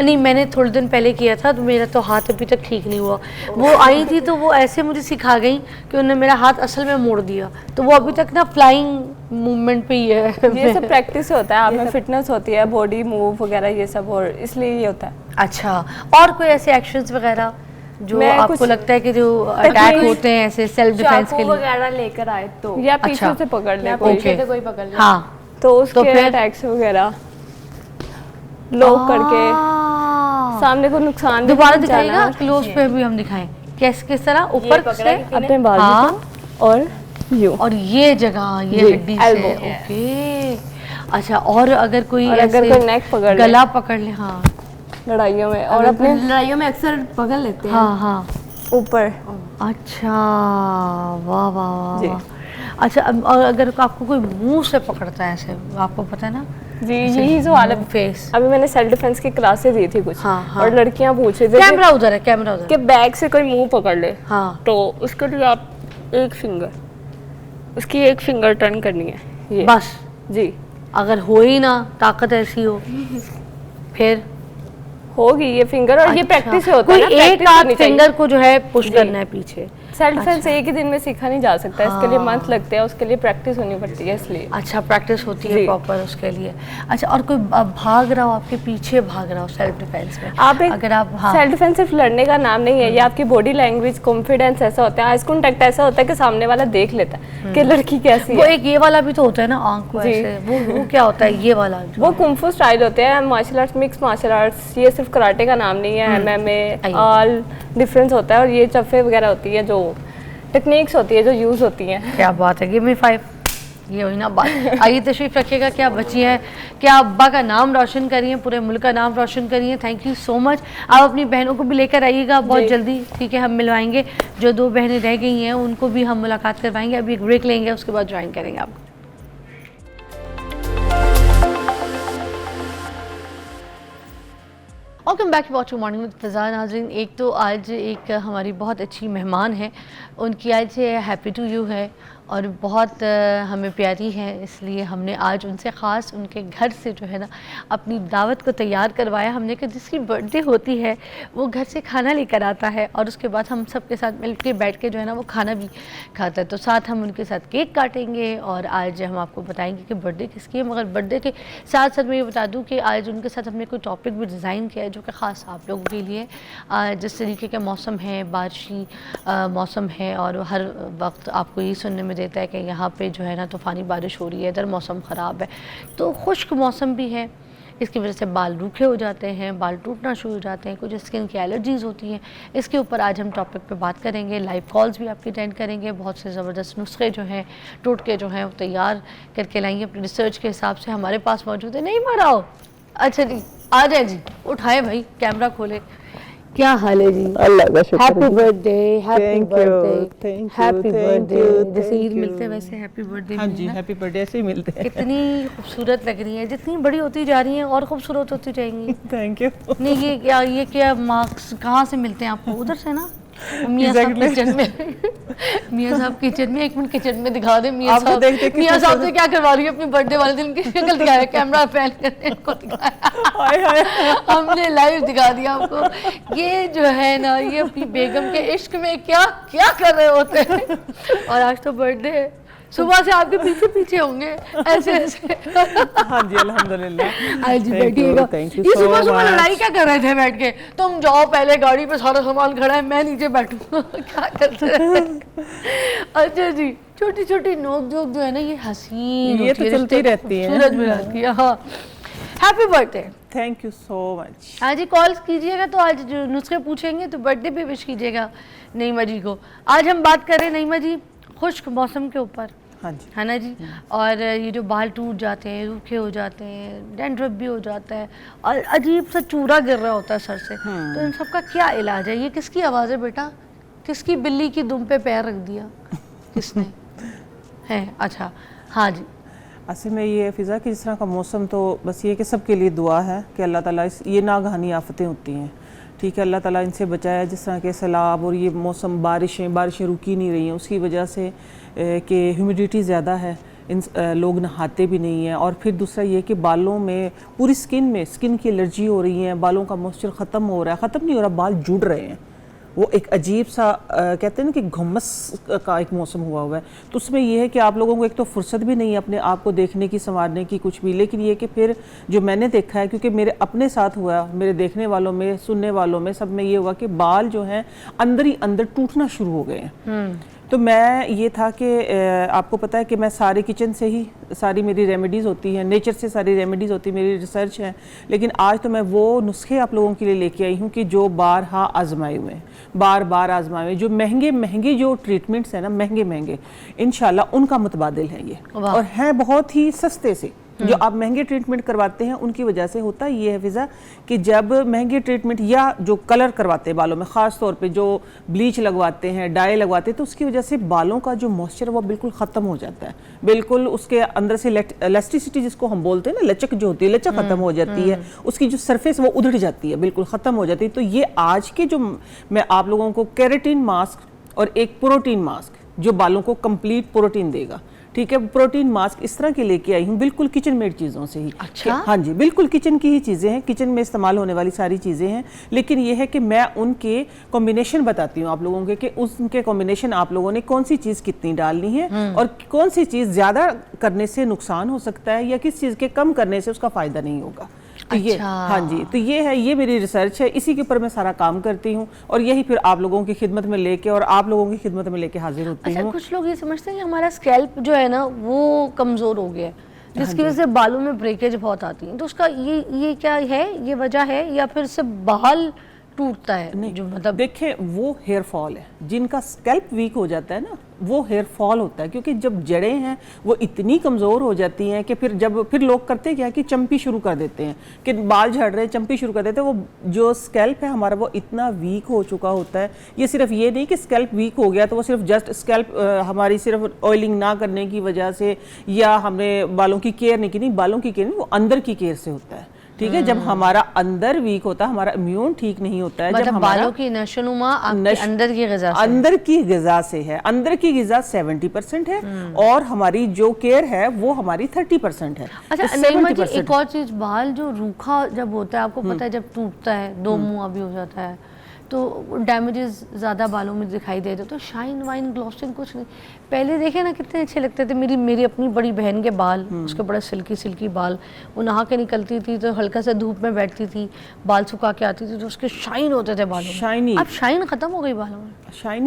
नहीं, मैंने थोड़े दिन पहले किया था तो मेरा तो हाथ अभी तक ठीक नहीं हुआ। वो आई थी तो वो ऐसे मुझे सिखा गई कि उन्होंने मेरा हाथ असल में मोड़ दिया, तो वो अभी तक ना फ्लाइंग मूवमेंट पे ही है। ये सब प्रैक्टिस से होता है, आप में फिटनेस होती है, बॉडी मूव वगैरह ये सब, और इसलिए ये होता है। अच्छा, और कोई ऐसे एक्शंस वगैरह जो मैं आपको कुछ लगता है कि जो अटैक होते हैं ऐसे सेल्फ डिफेंस के चाकू लिए? वगैरह लेकर आए तो, या पीछे अच्छा। से पकड़ ले या कोई, पीछे से कोई पकड़ ले। हाँ, तो उसके फिर? अटैक्स वगैरह लॉक करके सामने को नुकसान भी दोबारा नहीं पहुंचाना दिखाएगा, है। क्लोज पे भी हम दिखाएं किस किस तरह ऊपर पकड़ा से किसी ने? अपने बाजू हाँ। को और यूं। और ये जगह ये ये, हड्डी से, elbow। ओके। अच्छा, और अगर कोई और अगर ऐसे कोई neck पकड़ ले। गला पकड़ ले, हाँ लड़ाइयों में, और और अपने लड़ाइयों में अक्सर पकड़ लेते हैं। हाँ हाँ, ऊपर। अच्छा, वाह वाह वाह जी। वाह। अच्छा, और अगर आपको कोई मुंह से पकड़ता है ऐसे, आपको पता है ना? जी, यही जो हालत। फेस। अभी मैंने सेल्फ डिफेंस की क्लासेस दी थी कुछ, हाँ, हाँ। और लड़कियां पूछ रही थी कैमरा उधर है, कैमरा उधर कि बैग से कोई मुंह पकड़ ले, हाँ, तो उसके लिए आप उसकी एक फिंगर टर्न करनी है, ये बस। जी। अगर हो ही ना, ताकत ऐसी हो, फिर होगी ये फिंगर, और ये अच्छा, प्रैक्टिस से होता कोई है ना, एक प्रैक्टिस आध करनी चाहिए। फिंगर को जो है पुश जी। करना है पीछे, सेल्फ डिफेंस एक ही दिन में सीखा नहीं जा सकता, इसके लिए मंथ लगते हैं, उसके लिए प्रैक्टिस होनी पड़ती है इसलिए। अच्छा, प्रैक्टिस होती है जी। प्रॉपर उसके लिए। अच्छा, और कोई भाग रहा हो आपके पीछे, भाग रहा हो सेल्फ डिफेंस में, आप एक अगर आप, हाँ, सेल्फ डिफेंस सिर्फ लड़ने का नाम नहीं है, ये आपकी बॉडी लैंग्वेज, कॉन्फिडेंस ऐसा होता है, आइज कॉन्टैक्ट ऐसा होता है कि सामने वाला देख लेता है कि लड़की कैसी वो है। एक ये वाला भी तो होता है ना, आंख को जी। ऐसे, वो क्या होता है ये वाला जो वो कुंफू स्टाइल होते हैं, martial arts, mix martial arts, ये सिर्फ कराटे का नाम नहीं है, MMA आइए। ऑल डिफरेंस होता है। और ये चफ्फे वगैरह होती है, जो टेक्निक्स होती है जो यूज होती हैं। क्या बात है, गिव मी 5, ये हुई ना बात। आइए तशरीफ रखिएगा, क्या बची है, क्या अब्बा का नाम रोशन करिए, पूरे मुल्क का नाम रोशन करिए। Thank you so much. आप अपनी बहनों को भी लेकर आइएगा बहुत जी। जल्दी, ठीक है, हम मिलवाएंगे। जो 2 बहनें रह गई हैं उनको भी हम मुलाकात करवाएंगे। अभी एक ब्रेक लेंगे, उसके बाद ज्वाइन करेंगे आपको। Welcome back watch morning with Fiza. नाज़रीन, एक तो आज एक हमारी बहुत अच्छी मेहमान है, उनकी आज हैप्पी टू यू है और बहुत हमें प्यारी है, इसलिए हमने आज उनसे ख़ास उनके घर से जो है ना अपनी दावत को तैयार करवाया। हमने कहा जिसकी बर्थडे होती है वो घर से खाना लेकर आता है और उसके बाद हम सब के साथ मिल के बैठ के जो है ना वो खाना भी खाता है। तो साथ हम उनके साथ केक काटेंगे और आज हम आपको बताएंगे कि बर्थडे किसकी है। मगर बर्थडे के साथ साथ मैं ये बता दूँ कि आज उनके साथ हमने कोई टॉपिक भी डिज़ाइन किया है जो कि ख़ास आप लोगों के लिए। जिस तरीके का मौसम है, बारिशी मौसम है और हर वक्त आपको ये सुनने में देता है कि यहाँ पे जो है ना तूफ़ानी बारिश हो रही है, इधर मौसम ख़राब है, तो खुश्क मौसम भी है, इसकी वजह से बाल रूखे हो जाते हैं, बाल टूटना शुरू हो जाते हैं, कुछ स्किन की एलर्जीज़ होती हैं। इसके ऊपर आज हम टॉपिक पे बात करेंगे, लाइव कॉल्स भी आपकी अटेंड करेंगे, बहुत से ज़बरदस्त नुस्खे जो हैं, टोटके जो हैं वो तैयार करके लाएंगे अपनी रिसर्च के हिसाब से, हमारे पास मौजूद है। नहीं मराओ, अच्छा जी, आ जाए जी, उठाए भाई, कैमरा खोले। क्या हाल है जी? अल्लाह का शुक्र। Happy birthday, happy Thank you, birthday, thank you, happy thank birthday. you, जैसे thank ईद you। मिलते हैं वैसे हैप्पी बर्थडे हाँ जी, हैप्पी बर्थडे ऐसे ही मिलते हैं। कितनी खूबसूरत लग रही हैं, जितनी बड़ी होती जा रही हैं और खूबसूरत होती जाएंगी। Thank you. नहीं ये क्या मार्क्स कहाँ से मिलते हैं आपको? उधर से ना मियाँ साहब किचन में। मियाँ साहब किचन में, एक मिनट किचन में दिखा दे मियाँ आपको साहब। देख-देख के मियाँ सोच साहब रहे से क्या करवा रही है अपनी बर्थडे वाले दिन की शक्ल दिखाया, कैमरा फैन करके इनको दिखाया। हाय हाय। हमने लाइव दिखा दिया आपको। ये जो है ना ये अपनी बेगम के इश्क में क्या क्या कर रहे होते हैं। और आज तो बर्थडे है, सुबह से आपके पीछे पीछे होंगे ऐसे ऐसे। हाँ जी, अल्हम्दुलिल्लाह। आज जी Thank you, बैठिएगा। thank you ये so सुबह सुबह much। लड़ाई क्या कर रहे थे बैठ के? तुम जाओ पहले, गाड़ी पे सारा सामान खड़ा है, मैं नीचे बैठूंगा। क्या करते हैं? अच्छा जी, छोटी छोटी नोक जोक जो है ना ये हसीन ये होती तो है, चलती रिश्ते को रहती है। खूबसूरत बनाती है। हाँ, happy birthday. Thank you so much. आज ही कॉल्स कीजिएगा तो आज जो नुस्खे पूछेंगे तो बर्थडे पे विश कीजिएगा नईमा जी को। आज हम बात कर रहे हैं नईमा जी खुश्क मौसम के ऊपर, हाँ जी, है ना जी। और ये जो बाल टूट जाते हैं, रूखे हो जाते हैं, डैंड्रफ भी हो जाता है और अजीब सा चूरा गिर रहा होता है सर से, तो इन सब का क्या इलाज है? ये किसकी आवाज़ है बेटा? किसकी बिल्ली की दुम पे पैर रख दिया किसने है? अच्छा, हाँ जी। असल में ये फ़िज़ा कि जिस तरह का मौसम, तो बस ये कि सबके लिए दुआ है कि अल्लाह ताला ये नागहानी आफतें होती हैं, ठीक है, अल्लाह ताला इनसे बचाया। जिस तरह के सैलाब और ये मौसम, बारिशें रुकी नहीं रही हैं उसकी वजह से कि ह्यूमिडिटी ज़्यादा है, इन लोग नहाते भी नहीं हैं। और फिर दूसरा ये कि बालों में, पूरी स्किन की एलर्जी हो रही है, बालों का मॉइस्चर ख़त्म हो रहा है, ख़त्म नहीं हो रहा, बाल जुड़ रहे हैं। वो एक अजीब सा कहते हैं ना कि घुम्मस का एक मौसम हुआ है। तो उसमें ये है कि आप लोगों को एक तो फुर्सत भी नहीं है अपने आप को देखने की, संवारने की, कुछ भी। लेकिन ये कि फिर जो मैंने देखा है, क्योंकि मेरे अपने साथ हुआ, मेरे देखने वालों में, सुनने वालों में, सब में ये हुआ कि बाल जो हैं अंदर ही अंदर टूटना शुरू हो गए हैं। तो मैं ये था कि आपको पता है कि मैं सारे किचन से ही सारी मेरी रेमेडीज़ होती हैं, नेचर से सारी रेमेडीज़ होती है, मेरी रिसर्च है। लेकिन आज तो मैं वो नुस्खे आप लोगों के लिए लेके आई हूँ कि जो बारहा आजमाए हुए हैं, बार आजमाए हुए, जो महंगे जो ट्रीटमेंट्स हैं ना, महंगे इंशाल्लाह उनका मुतबादिल है ये, और हैं बहुत ही सस्ते से। जो आप महंगे ट्रीटमेंट करवाते हैं उनकी वजह से होता ये है फ़िज़ा कि जब महंगे ट्रीटमेंट या जो कलर करवाते हैं बालों में, ख़ास तौर पे जो ब्लीच लगवाते हैं, डाई लगवाते हैं, तो उसकी वजह से बालों का जो मॉइस्चर है वो बिल्कुल ख़त्म हो जाता है। बिल्कुल उसके अंदर से इलास्टिसिटी जिसको हम बोलते हैं ना, लचक जो होती है, लचक ख़त्म हो जाती है, उसकी जो सरफेस वो उधड़ जाती है, बिल्कुल ख़त्म हो जाती है। तो ये आज के जो मैं आप लोगों को केराटिन मास्क और एक प्रोटीन मास्क जो बालों को कंप्लीट प्रोटीन देगा, ठीक है। प्रोटीन मास्क इस तरह के लेके आई हूँ, बिल्कुल किचन मेड चीज़ों से ही। अच्छा। हाँ जी, बिल्कुल किचन की ही चीज़ें हैं, किचन में इस्तेमाल होने वाली सारी चीज़ें हैं, लेकिन ये है कि मैं उनके कॉम्बिनेशन बताती हूँ आप लोगों के, कि उनके कॉम्बिनेशन आप लोगों ने कौन सी चीज़ कितनी डालनी है और कौन सी चीज़ ज़्यादा करने से नुकसान हो सकता है या किस चीज़ के कम करने से उसका फ़ायदा नहीं होगा। तो ये, अच्छा। हाँ जी, तो ये है, ये मेरी रिसर्च है, इसी के ऊपर मैं सारा काम करती हूँ और यही फिर आप लोगों की खिदमत में लेके और आप लोगों की खिदमत में लेके हाजिर होती अच्छा, हूँ। कुछ लोग ये समझते हैं कि हमारा स्कैल्प जो है ना वो कमज़ोर हो गया है, जिसकी वजह से बालों में ब्रेकेज बहुत आती है, तो उसका ये क्या है, ये वजह है या फिर सिर्फ बाल टूटता है? नहीं, जो मतलब देखिए वो हेयर फॉल है, जिनका स्कैल्प वीक हो जाता है ना वो हेयर फॉल होता है, क्योंकि जब जड़ें हैं वो इतनी कमज़ोर हो जाती हैं कि फिर लोग करते क्या कि चंपी शुरू कर देते हैं, कि बाल झड़ रहे हैं चंपी शुरू कर देते हैं। वो जो स्कैल्प है हमारा वो इतना वीक हो चुका होता है। ये सिर्फ ये नहीं कि स्कैल्प वीक हो गया तो वो सिर्फ जस्ट स्कैल्प हमारी सिर्फ ऑयलिंग ना करने की वजह से या हमने बालों की केयर नहीं की, नहीं, बालों की केयर नहीं, वो अंदर की केयर से होता है। ठीक है, जब हमारा अंदर वीक होता है, हमारा इम्यून ठीक नहीं होता है, मतलब जब हमारा बालों की नशोनुमा आपके अंदर की ग़िज़ा से अंदर की ग़िज़ा से है। अंदर की ग़िज़ा 70% है और हमारी जो केयर है वो हमारी 30% है। अच्छा, तो नईमा जी 70% एक और चीज़, बाल जो रूखा जब होता है, आपको पता है जब टूटता है, दो मुंह भी हो जाता है, तो डैमेजेस ज़्यादा बालों में दिखाई देते, तो शाइन वाइन ग्लॉसिंग कुछ नहीं। पहले देखे ना कितने अच्छे लगते थे। मेरी अपनी बड़ी बहन के बाल, उसके बड़े सिल्की बाल, वो नहा के निकलती थी तो हल्का सा धूप में बैठती थी, बाल सुखा के आती थी तो उसके शाइन होते थे बालों में। शाइनी, अब शाइन ख़त्म हो गई बालों में। शाइन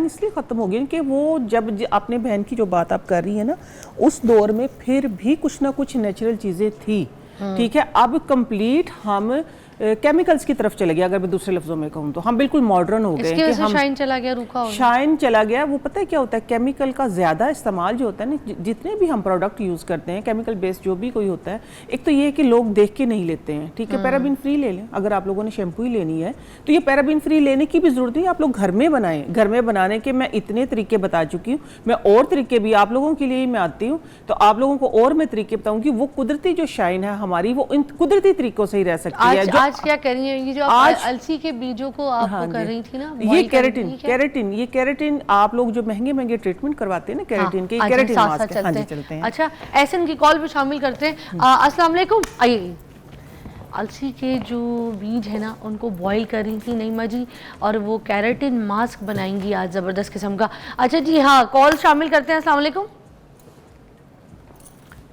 इसलिए ख़त्म हो गई कि वो जब अपने बहन की जो बात आप कर रही है ना, उस दौर में फिर भी कुछ ना कुछ नेचुरल चीज़ें थी। ठीक है, अब कंप्लीट हम केमिकल्स की तरफ चले गए, अगर मैं दूसरे लफ्जों में कहूँ तो हम बिल्कुल मॉडर्न हो गए। इसकी वजह से शाइन चला गया, रूखा हो गया। शाइन चला गया। वो पता है क्या होता है, केमिकल का ज़्यादा इस्तेमाल जो होता है ना, जितने भी हम प्रोडक्ट यूज़ करते हैं केमिकल बेस्ड जो भी कोई होता है, एक तो ये है कि लोग देख के नहीं लेते हैं। ठीक है, पैराबिन फ्री ले लें, अगर आप लोगों ने शैम्पू ही लेनी है तो ये पैराबिन फ्री लेने की भी ज़रूरत नहीं, आप लोग घर में बनाएं। घर में बनाने के मैं इतने तरीके बता चुकी हूँ, मैं और तरीके भी आप लोगों के लिए ही मैं आती हूँ तो आप लोगों को और मैं तरीके बताऊँगी। वो कुदरती जो शाइन है हमारी, वो इन कुदरती तरीकों से ही रह सकती है। आज क्या कर रही है, ये जो आप अलसी के बीजों को आप हाँ कर रही थी ना, ये केराटिन आप लोग जो महंगे ट्रीटमेंट करवाते हैं ना केराटिन के, केराटिन मास्क है। हाँ जी, चलते हैं। अच्छा, ऐसे की कॉल भी शामिल करते हैं। अस्सलाम वालेकुम। आइए, अलसी के जो बीज है ना उनको बॉईल कर रही थी नईमा जी और वो केराटिन मास्क बनाएंगी आज ज़बरदस्त किस्म का। अच्छा जी, हाँ, कॉल शामिल करते हैं। अस्सलाम वालेकुम।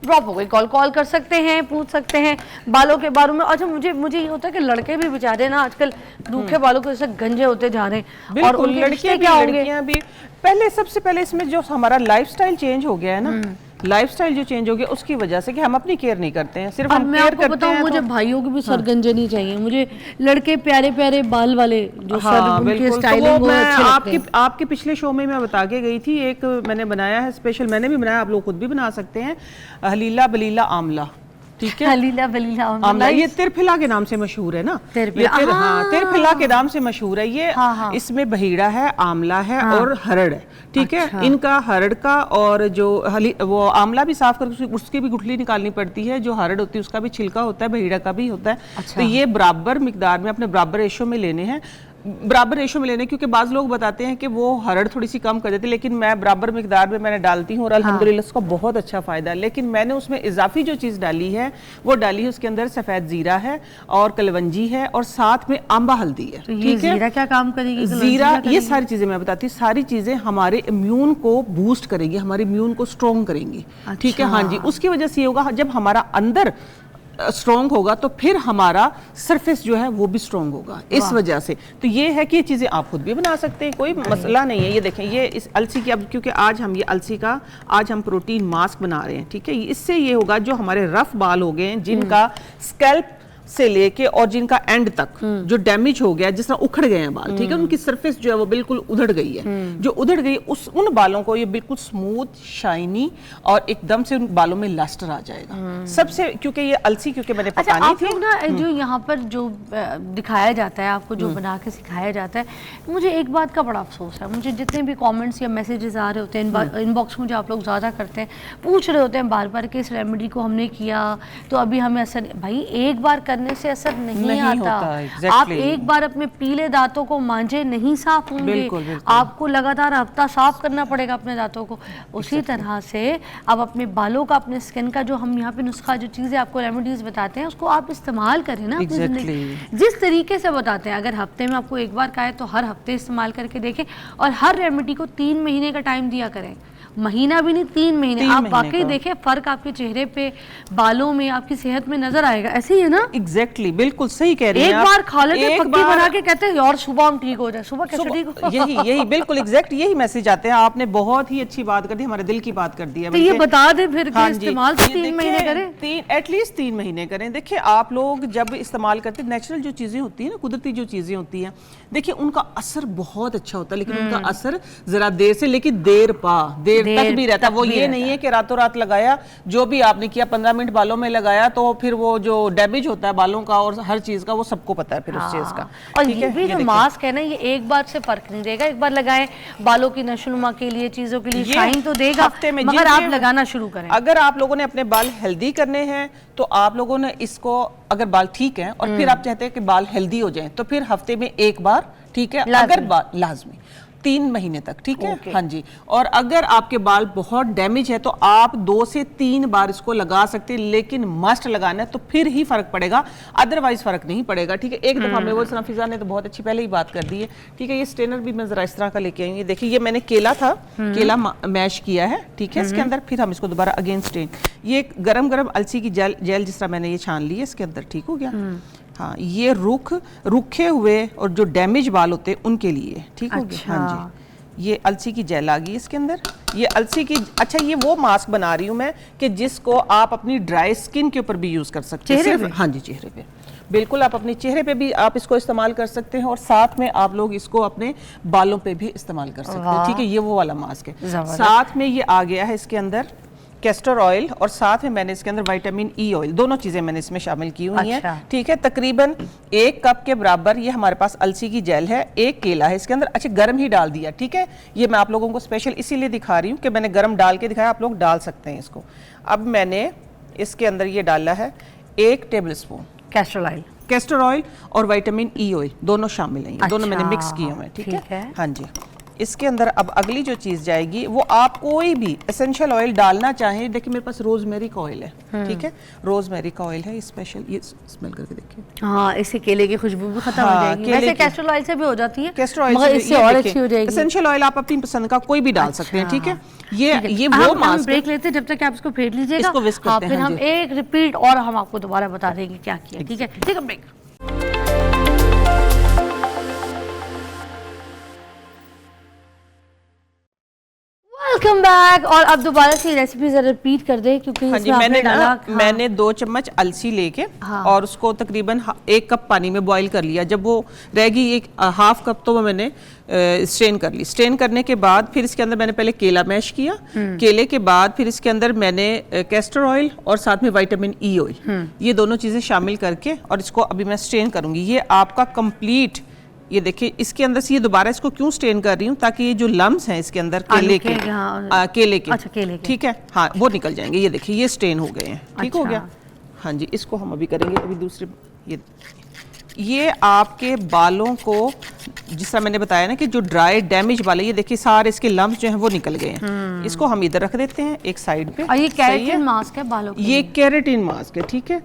ड्रॉप हो गई कॉल कर सकते हैं, पूछ सकते हैं बालों के बारे में। अच्छा, मुझे ये होता है कि लड़के भी बेचारे ना आजकल रूखे बालों के जैसे गंजे होते जा रहे हैं, और उनके रिश्ते क्या होंगे? लड़कियां भी सबसे पहले इसमें जो हमारा लाइफस्टाइल चेंज हो गया है ना, लाइफस्टाइल जो चेंज हो गया उसकी वजह से कि हम अपनी केयर नहीं करते हैं, सिर्फ हम मैं केयर आपको करते बताऊं, हैं। मुझे भाइयों के भी सर गंजे नहीं चाहिए, मुझे लड़के प्यारे प्यारे बाल वाले जो सर उनके स्टाइलिंग वो अच्छे लगते हैं। आपके पिछले शो में मैं बता के गई थी, एक मैंने बनाया है स्पेशल, मैंने भी बनाया, आप लोग खुद भी बना सकते हैं, हलीला बलीला आमला। ठीक है, हलीला बलीला आमला, ये तिरफिला के नाम से मशहूर है ना, तिरफिला के नाम से मशहूर है ये। इसमें बहीड़ा है, आमला है और हरड़ है। ठीक है, इनका हरड़ का और जो वो आमला भी साफ करके उसकी भी गुठली निकालनी पड़ती है, जो हरड़ होती है उसका भी छिलका होता है, बहीड़ा का भी होता है। तो ये बराबर मिकदार में अपने बराबर रेशो में लेने हैं, क्योंकि बाज़ लोग बताते हैं कि वो हरड़ थोड़ी सी कम कर देते हैं, लेकिन मैं बराबर मिकदार में मैंने डालती हूँ और अल्हम्दुलिल्लाह उसका बहुत अच्छा फ़ायदा है। लेकिन मैंने उसमें इजाफी जो चीज़ डाली है वो डाली है, उसके अंदर सफ़ेद ज़ीरा है और कलवंजी है और साथ में आंबा हल्दी है। ठीक है, ज़ीरा क्या काम करेगी? ज़ीरा, ये सारी चीज़ें मैं बताती हूँ, सारी चीज़ें हमारे इम्यून को बूस्ट करेंगी, हमारे इम्यून को स्ट्रॉन्ग करेंगी। ठीक है, हाँ जी, उसकी वजह से ये होगा, जब हमारा अंदर स्ट्रॉन्ग होगा तो फिर हमारा सरफेस जो है वो भी स्ट्रॉन्ग होगा, इस वजह से। तो ये है कि ये चीज़ें आप खुद भी बना सकते हैं, कोई मसला नहीं है। ये देखें, ये इस अलसी की, अब क्योंकि आज हम ये अलसी का प्रोटीन मास्क बना रहे हैं। ठीक है, इससे ये होगा जो हमारे रफ बाल हो गए हैं, जिनका स्कैल्प से लेके और जिनका एंड तक जो डैमेज हो गया, जिस तरह उखड़ गए हैं बाल, ठीक है, उनकी सरफेस जो है वो बिल्कुल उधड़ गई है, जो उधड़ गई उन बालों को ये बिल्कुल स्मूथ, शाइनी और एकदम से उन बालों में लस्टर आ जाएगा सबसे, क्योंकि ये अलसी क्योंकि मैंने पकानी थी। आप लोग ना जो यहाँ पर जो दिखाया जाता है, आपको जो बना के सिखाया जाता है, मुझे एक बात का बड़ा अफसोस है, मुझे जितने भी कमेंट्स या मैसेजेस आ रहे होते हैं इनबॉक्स में, जो आप लोग ज़्यादा करते हैं, पूछ रहे होते हैं बार बार कि इस रेमेडी को हमने किया तो अभी हमें असर, भाई एक बार करने से असर नहीं नहीं आता। होता, exactly। आप एक बार अपने पीले दांतों को मांजे नहीं साफ होंगे, बिल्कुल, बिल्कुल। आपको लगातार हफ्ता साफ करना पड़ेगा अपने दांतों को। उसी तरह से अब अपने बालों का, अपने स्किन का जो हम यहाँ पे नुस्खा, जो चीज़ें आपको रेमेडीज बताते हैं उसको आप इस्तेमाल करें ना अपनी जिंदगी जिस तरीके से बताते हैं। अगर हफ्ते में आपको एक बार कहा है तो हर हफ्ते इस्तेमाल करके देखें, और हर रेमेडी को 3 महीने का टाइम दिया करें, महीना भी नहीं, 3 महीने। आप वाकई देखें फर्क आपके चेहरे पे, बालों में, आपकी सेहत में नजर आएगा। ऐसे ही है ना? एग्जैक्टली, बिल्कुल सही कह रही हैं एक आप। बार खा लेते एक पक्की बार- बना के कहते हैं यार सुबह हम ठीक हो जाए, सुबह कैसे ठीक हो? यही बिल्कुल एग्जैक्ट यही मैसेज आते हैं। आपने बहुत ही अच्छी बात कर दी, हमारे दिल की बात कर दी है। तो ये बता दें फिर कि हाँ जी, इस्तेमाल तो ये 3 महीने देखिए, करें, एटलीस्ट 3 महीने करें। देखिए आप लोग जब इस्तेमाल करते हैं, नेचुरल जो चीज़ें होती हैं ना, कुदरती जो चीज़ें होती हैं, देखिए उनका असर बहुत अच्छा होता है, लेकिन उनका असर जरा देर से, लेकिन देर तक भी रहता है। वो ये नहीं है कि रातों रात लगाया, जो भी आपने किया 15 मिनट बालों में लगाया तो फिर वो जो डैमेज होता है बालों का और हर चीज़ का, वो सबको पता है फिर उस चीज़ का। और ठीक ये है, भी जो देखिए। मास्क है ना, ये एक बार से फर्क नहीं देगा। एक बार लगाएं, बालों की नशोनुमा के लिए, चीजों के लिए ये शाइन तो देगा, हफ्ते में मगर आप जितने- लगाना शुरू करें। अगर आप लोगों ने अपने बाल हेल्दी करने हैं तो आप लोगों ने इसको, अगर बाल ठीक हैं और फिर आप चाहते हैं कि बाल हेल्दी हो जाएं, तो फिर हफ्ते में एक बार, ठीक है, लाज़मी। अगर बाल लाजमी 3 महीने तक, ठीक है। हाँ जी। और अगर आपके बाल बहुत डैमेज है तो आप 2 से 3 बार इसको लगा सकते हैं, लेकिन मस्ट लगाना है तो फिर ही फर्क पड़ेगा, अदरवाइज फर्क नहीं पड़ेगा। ठीक है, एक दफा में वो फिजा ने तो बहुत अच्छी पहले ही बात कर दी है। ठीक है, ये स्ट्रेनर भी मैं जरा इस तरह का लेके आई हूँ। देखिए ये मैंने केला था, केला मैश किया है, ठीक है। इसके अंदर फिर हम इसको दोबारा अगेन स्ट्रेन, ये गरम गरम अलसी की जेल जिस तरह मैंने ये छान ली है इसके अंदर, ठीक हो गया। हाँ, ये रूखे हुए और जो डैमेज बाल होते हैं उनके लिए, ठीक हो गया। हाँ जी, ये अलसी की जेल आ गई इसके अंदर, ये अलसी की, अच्छा ये वो मास्क बना रही हूँ मैं कि जिसको आप अपनी ड्राई स्किन के ऊपर भी यूज कर सकते हैं। चेहरे सिर्फ पे? हाँ जी, चेहरे पे बिल्कुल, आप अपने चेहरे पे भी आप इसको इस्तेमाल कर सकते हैं और साथ में आप लोग इसको अपने बालों पे भी इस्तेमाल कर सकते हैं। ठीक है, ये वो वाला मास्क है। साथ में ये आ गया है इसके अंदर कैस्टर ऑयल, और साथ में मैंने इसके अंदर विटामिन ई ऑयल, दोनों चीजें मैंने इसमें शामिल की हुई हैं। ठीक है, तकरीबन 1 कप के बराबर ये हमारे पास अलसी की जेल है, 1 केला है इसके अंदर। अच्छा, गर्म ही डाल दिया, ठीक है। ये मैं आप लोगों को स्पेशल इसीलिए दिखा रही हूँ कि मैंने गर्म डाल के दिखाया, आप लोग डाल सकते हैं इसको। अब मैंने इसके अंदर ये डाला है 1 टेबल स्पून कैस्टर ऑयल और विटामिन ई ऑयल, दोनों शामिल हैं, दोनों मैंने मिक्स किए हुए हैं। ठीक है, हाँ जी। इसके अंदर अब अगली जो चीज़ जाएगी, वो आप कोई भी एसेंशियल ऑयल डालना चाहें। देखिए मेरे पास रोजमेरी का ऑयल है, ठीक है, रोजमेरी का ऑयल है स्पेशल, ये स्मेल करके देखिए। हाँ, इससे केले की खुशबू भी खत्म हो जाएगी। वैसे कैस्टर ऑयल से भी हो जाती है, कैस्टर ऑयल मगर इससे और अच्छी हो जाएगी। एसेंशियल ऑयल आप अपनी पसंद का कोई भी डाल सकते हैं, ठीक है। ये वो मास्क, ब्रेक लेते हैं, जब तक आप इसको फेंट लीजिएगा, इसको whisk करते हैं, फिर हाँ हम जी। एक रिपीट और हम आपको दोबारा बता देंगे क्या किया। ठीक है, ठीक है, ब्रेक। Welcome back. और अब दोबारा से रेसिपी जरा रिपीट कर दे, क्योंकि हाँ जी, इसमें मैंने आपने ना डाला। हाँ। मैंने 2 चम्मच अलसी लेके और उसको तकरीबन 1 कप पानी में बॉईल कर लिया। जब वो रहेगी 1/2 कप, तो वो मैंने स्ट्रेन कर ली। स्ट्रेन करने के बाद फिर इसके अंदर मैंने पहले केला मैश किया, केले के बाद फिर इसके अंदर मैंने कैस्टर ऑयल और साथ में विटामिन ई ऑयल, ये दोनों चीज़ें शामिल करके और इसको अभी मैं स्ट्रेन करूँगी। ये आपका कंप्लीट, ये देखिए इसके अंदर से ये दोबारा इसको क्यों स्ट्रेन कर रही हूँ, ताकि ये जो लम्स हैं इसके अंदर केले के, केले के, अच्छा, केले के, ठीक है, हाँ, वो निकल जाएंगे। ये देखिए ये स्ट्रेन हो गए हैं, ठीक हो गया। हाँ जी, इसको हम अभी करेंगे। अभी दूसरे, ये आपके बालों को, जिस तरह मैंने बताया ना कि जो ड्राई डैमेज वाले, ये देखिए सारे इसके लम्स जो हैं वो निकल गए हैं। इसको हम इधर रख देते हैं एक साइड पे। और ये केराटिन मास्क है बालों के ये केराटिन मास्क है, ठीक है।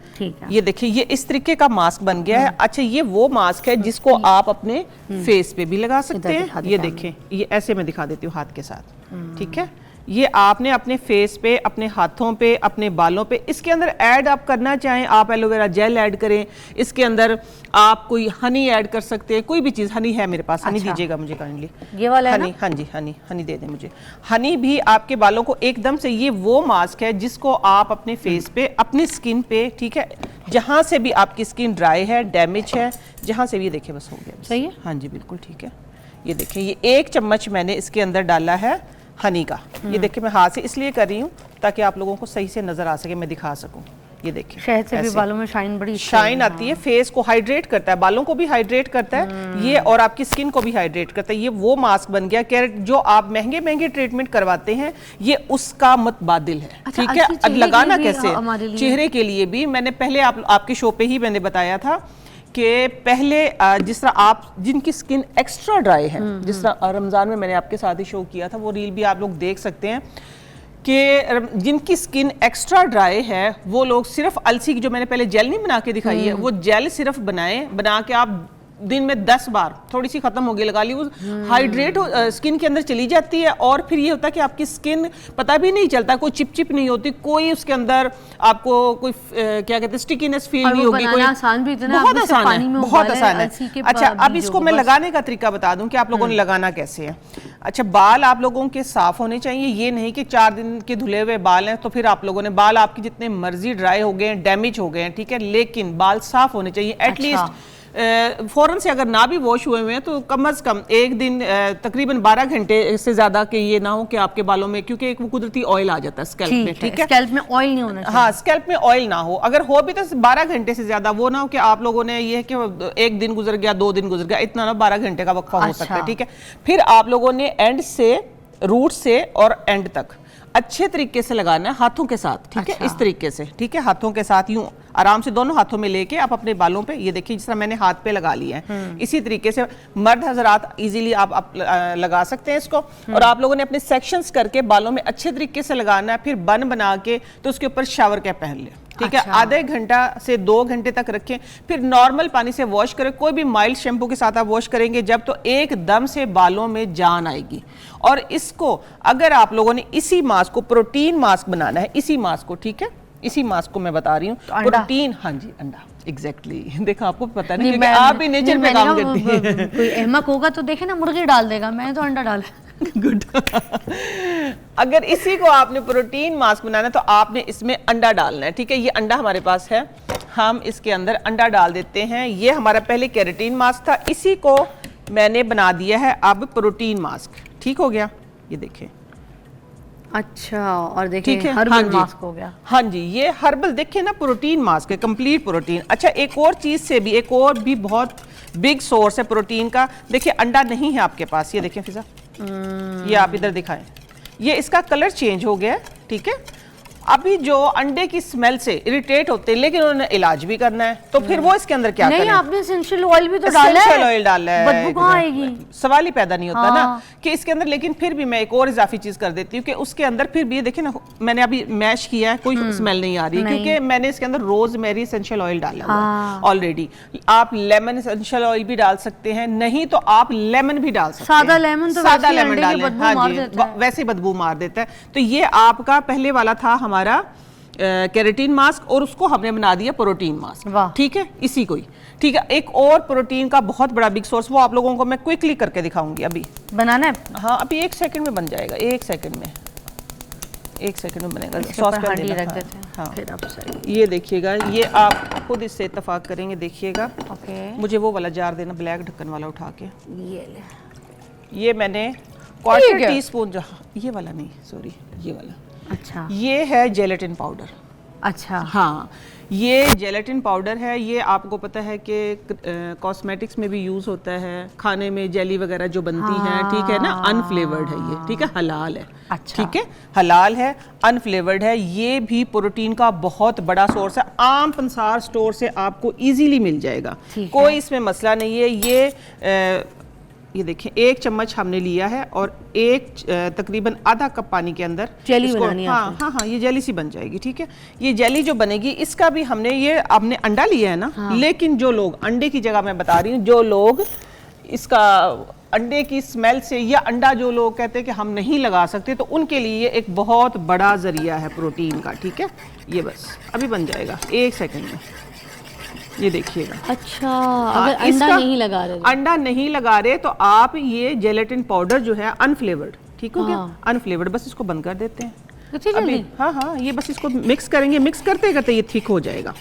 ये देखिए ये इस तरीके का मास्क बन गया है। अच्छा, ये वो मास्क है जिसको आप अपने फेस पे भी लगा सकते हैं। ये देखें, ये ऐसे मैं दिखा देती हूँ हाथ के साथ, ठीक है। ये आपने अपने फेस पे, अपने हाथों पे, अपने बालों पे, इसके अंदर ऐड आप करना चाहें, आप एलोवेरा जेल ऐड करें, इसके अंदर आप कोई हनी ऐड कर सकते हैं, कोई भी चीज़। हनी है मेरे पास, हनी दीजिएगा मुझे काइंडली, ये वाला हनी। हाँ जी, हनी दे दें मुझे। हनी भी आपके बालों को एकदम से, ये वो मास्क है जिसको आप अपने फेस पे, अपनी स्किन पे, ठीक है, जहाँ से भी आपकी स्किन ड्राई है, डैमेज है, जहाँ से भी, ये देखिए बस हो गया। सही है, हाँ जी, बिल्कुल ठीक है। ये देखिए ये 1 चम्मच मैंने इसके अंदर डाला है हनी का। ये देखिए मैं हाथ से इसलिए कर रही हूँ ताकि आप लोगों को सही से नजर आ सके, मैं दिखा सकूँ। ये देखिए, शहद से भी ऐसे। बालों में शाइन बड़ी शाइन आती है, फेस को हाइड्रेट करता है, बालों को भी हाइड्रेट करता है ये, और आपकी स्किन को भी हाइड्रेट करता है। ये वो मास्क बन गया कैरेट जो आप महंगे महंगे ट्रीटमेंट करवाते हैं, ये उसका मुतबादिल है। अच्छा, ठीक है, अच्छी चेहरे लगाना के लिए भी कैसे हमारे लिए? चेहरे के लिए भी मैंने पहले आपके शो पे ही मैंने बताया था कि पहले जिस तरह आप जिनकी स्किन एक्स्ट्रा ड्राई है, जिस तरह रमज़ान में मैंने आपके साथ ही शो किया था, वो रील भी आप लोग देख सकते हैं कि जिनकी स्किन एक्स्ट्रा ड्राई है वो लोग सिर्फ अलसी की, जो मैंने पहले जेल नहीं बना के दिखाई है, वो जेल सिर्फ बना के आप दिन में 10 बार, थोड़ी सी खत्म होगी, लगा ली, वो हाइड्रेट स्किन के अंदर चली जाती है। और फिर ये होता है कि आपकी स्किन पता भी नहीं चलता, कोई चिपचिप नहीं होती, कोई उसके अंदर आपको कोई क्या कहते हैं स्टिकीनेस फील नहीं होगी, कोई आसान भी इतना, बहुत आसान है, बहुत आसान है। अच्छा, अब बीजों इसको को मैं बस- लगाने का तरीका बता दूं कि आप लोगों ने लगाना कैसे है। अच्छा, बाल आप लोगों के साफ होने चाहिए, ये नहीं कि 4 दिन के धुले हुए बाल हैं तो फिर आप लोगों ने, बाल आपके जितने मर्जी ड्राई हो गए हैं, डैमेज हो गए हैं, ठीक है, लेकिन बाल साफ होने चाहिए एटलीस्ट। फौरन से अगर ना भी वॉश हुए हुए हैं तो कम से कम एक दिन तकरीबन 12 घंटे से ज्यादा के ये ना हो कि आपके बालों में, क्योंकि एक वो कुदरती ऑयल आ जाता है स्कैल्प में, ठीक है, स्कैल्प में ऑयल नहीं होना चाहिए। हाँ, स्कैल्प में ऑयल ना हो, अगर हो भी तो 12 घंटे से ज्यादा, वो ना हो कि आप लोगों ने ये है कि एक दिन गुजर गया, 2 दिन गुजर गया, इतना ना, 12 घंटे का वक्फा हो सकता है, ठीक है। फिर आप लोगों ने एंड से, रूट से और एंड तक अच्छे तरीके से लगाना है हाथों के साथ, ठीक है, इस तरीके से, ठीक है, हाथों के साथ यूं आराम से दोनों हाथों में लेके आप अपने बालों पे, ये देखिए जिस तरह मैंने हाथ पे लगा लिया है, इसी तरीके से मर्द हजरात इजीली आप लगा सकते हैं इसको। और आप लोगों ने अपने सेक्शंस करके बालों में अच्छे तरीके से लगाना है, फिर बन बना के तो उसके ऊपर शावर कैप पहन ले, ठीक है, आधे घंटा से 2 घंटे तक रखें, फिर नॉर्मल पानी से वॉश करें, कोई भी माइल्ड शैम्पू के साथ आप वॉश करेंगे जब, तो एकदम से बालों में जान आएगी। और इसको अगर आप लोगों ने इसी मास्क को प्रोटीन मास्क बनाना है, इसी मास्क को, ठीक है, इसी मास्क को मैं बता रही हूँ, तो प्रोटीन, हाँ जी, अंडा, एग्जैक्टली देखा, आपको पता नहीं क्योंकि आप भी नेचर में काम करती हैं। कोई अहमक होगा तो देखे ना, मुर्गी डाल देगा, मैं तो अंडा डाला। गुड। अगर इसी को आपने प्रोटीन मास्क बनाना है तो आपने इसमें अंडा डालना है, ठीक है, ये अंडा हमारे पास है, हम इसके अंदर अंडा डाल देते हैं। ये हमारा पहले केराटिन मास्क था, इसी को मैंने बना दिया है अब प्रोटीन मास्क, ठीक हो गया, ये देखें। अच्छा, और देखिए ठीक है, हर्बल हाँ जी, मास्क हो गया। हाँ जी, ये हर्बल देखिए ना, प्रोटीन मास्क है, कंप्लीट प्रोटीन। अच्छा, एक और चीज से भी, एक और भी बहुत बिग सोर्स है प्रोटीन का, देखिए अंडा नहीं है आपके पास, ये देखें फिजा, ये आप इधर दिखाएं, ये इसका कलर चेंज हो गया है, ठीक है। अभी जो अंडे की स्मेल से इरिटेट होते हैं, लेकिन उन्होंने इलाज भी करना है, तो फिर वो इसके अंदर क्या नहीं, करें? आपने एसेंशियल ऑयल भी तो डाला है, एसेंशियल ऑयल डाला है, बदबू कहाँ आएगी? सवाल ही पैदा नहीं होता हाँ। ना कि इसके अंदर, लेकिन फिर भी मैं एक और इजाफी चीज कर देती हूँ कि उसके अंदर फिर भी देखिए ना, मैंने अभी मैश किया है, कोई स्मेल नहीं आ रही, क्योंकि मैंने इसके अंदर रोजमेरी एसेंशियल ऑयल डाला हुआ है ऑलरेडी। आप लेमन एसेंशियल ऑयल भी डाल सकते हैं, नहीं तो आप लेमन भी डाल सकते हैं, सादा लेमन तो सादा वैसे ही लेमन अंडे की डालें, बदबू हाँ मार जी, देता है। वैसे ही बदबू मार देता है। तो ये आपका पहले वाला था हमारा केराटिन मास्क, और उसको हमने बना दिया प्रोटीन मास्क, वाह। ठीक है, इसी को ही, ठीक है। एक और प्रोटीन का बहुत बड़ा बिग सोर्स, वो आप लोगों को मैं क्विकली करके दिखाऊंगी अभी। बनाना है, हाँ, अभी 1 सेकंड में बन जाएगा, 1 सेकंड में, 1 सेकंड में बनेगा। इसके ऊपर सॉस पैन हांडी देना, रख हाँ, देते हैं, हाँ। फिर आप साइड। ये देखिएगा, ये आप खुद इससे इत्तेफाक करेंगे, देखिएगा। ओके, मुझे वो वाला जार देना, ब्लैक ढक्कन वाला उठा के। ये ले, ये मैंने ठीक क्वार्टर है। टीस्पून, ये वाला नहीं, सॉरी, ये वाला, अच्छा ये है जेलेटिन पाउडर। अच्छा, हाँ, ये जेलेटिन पाउडर है, ये आपको पता है कि कॉस्मेटिक्स में भी यूज़ होता है, खाने में जेली वगैरह जो बनती है, ठीक है ना, अनफ्लेवर्ड है ये, ठीक है, हलाल है, अच्छा। ठीक है, हलाल है, अनफ्लेवर्ड है, ये भी प्रोटीन का बहुत बड़ा सोर्स है, आम पंसार स्टोर से आपको इजीली मिल जाएगा, कोई इसमें मसला नहीं है। ये देखिए, 1 चम्मच हमने लिया है और तकरीबन आधा कप पानी के अंदर जेली बनानी है हाँ हाँ हाँ, ये जेली सी बन जाएगी, ठीक है। ये जेली जो बनेगी, इसका भी हमने अंडा लिया है ना, लेकिन जो लोग, अंडे की जगह मैं बता रही हूँ, जो लोग इसका अंडे की स्मेल से, या अंडा जो लोग कहते हैं कि हम नहीं लगा सकते, तो उनके लिए एक बहुत बड़ा जरिया है प्रोटीन का, ठीक है। ये बस अभी बन जाएगा 1 सेकंड में, ये देखिएगा। अच्छा, अगर अंडा नहीं लगा रहे, अंडा नहीं लगा रहे तो आप ये जेलेटिन पाउडर जो है अनफ्लेवर्ड, ठीक हो गया, अनफ्लेवर्ड, बस इसको बंद कर देते हैं इतनी जल्दी? अभी। हाँ हाँ, ये बस इसको मिक्स करेंगे, मिक्स करते करते ये थिक हो जाएगा,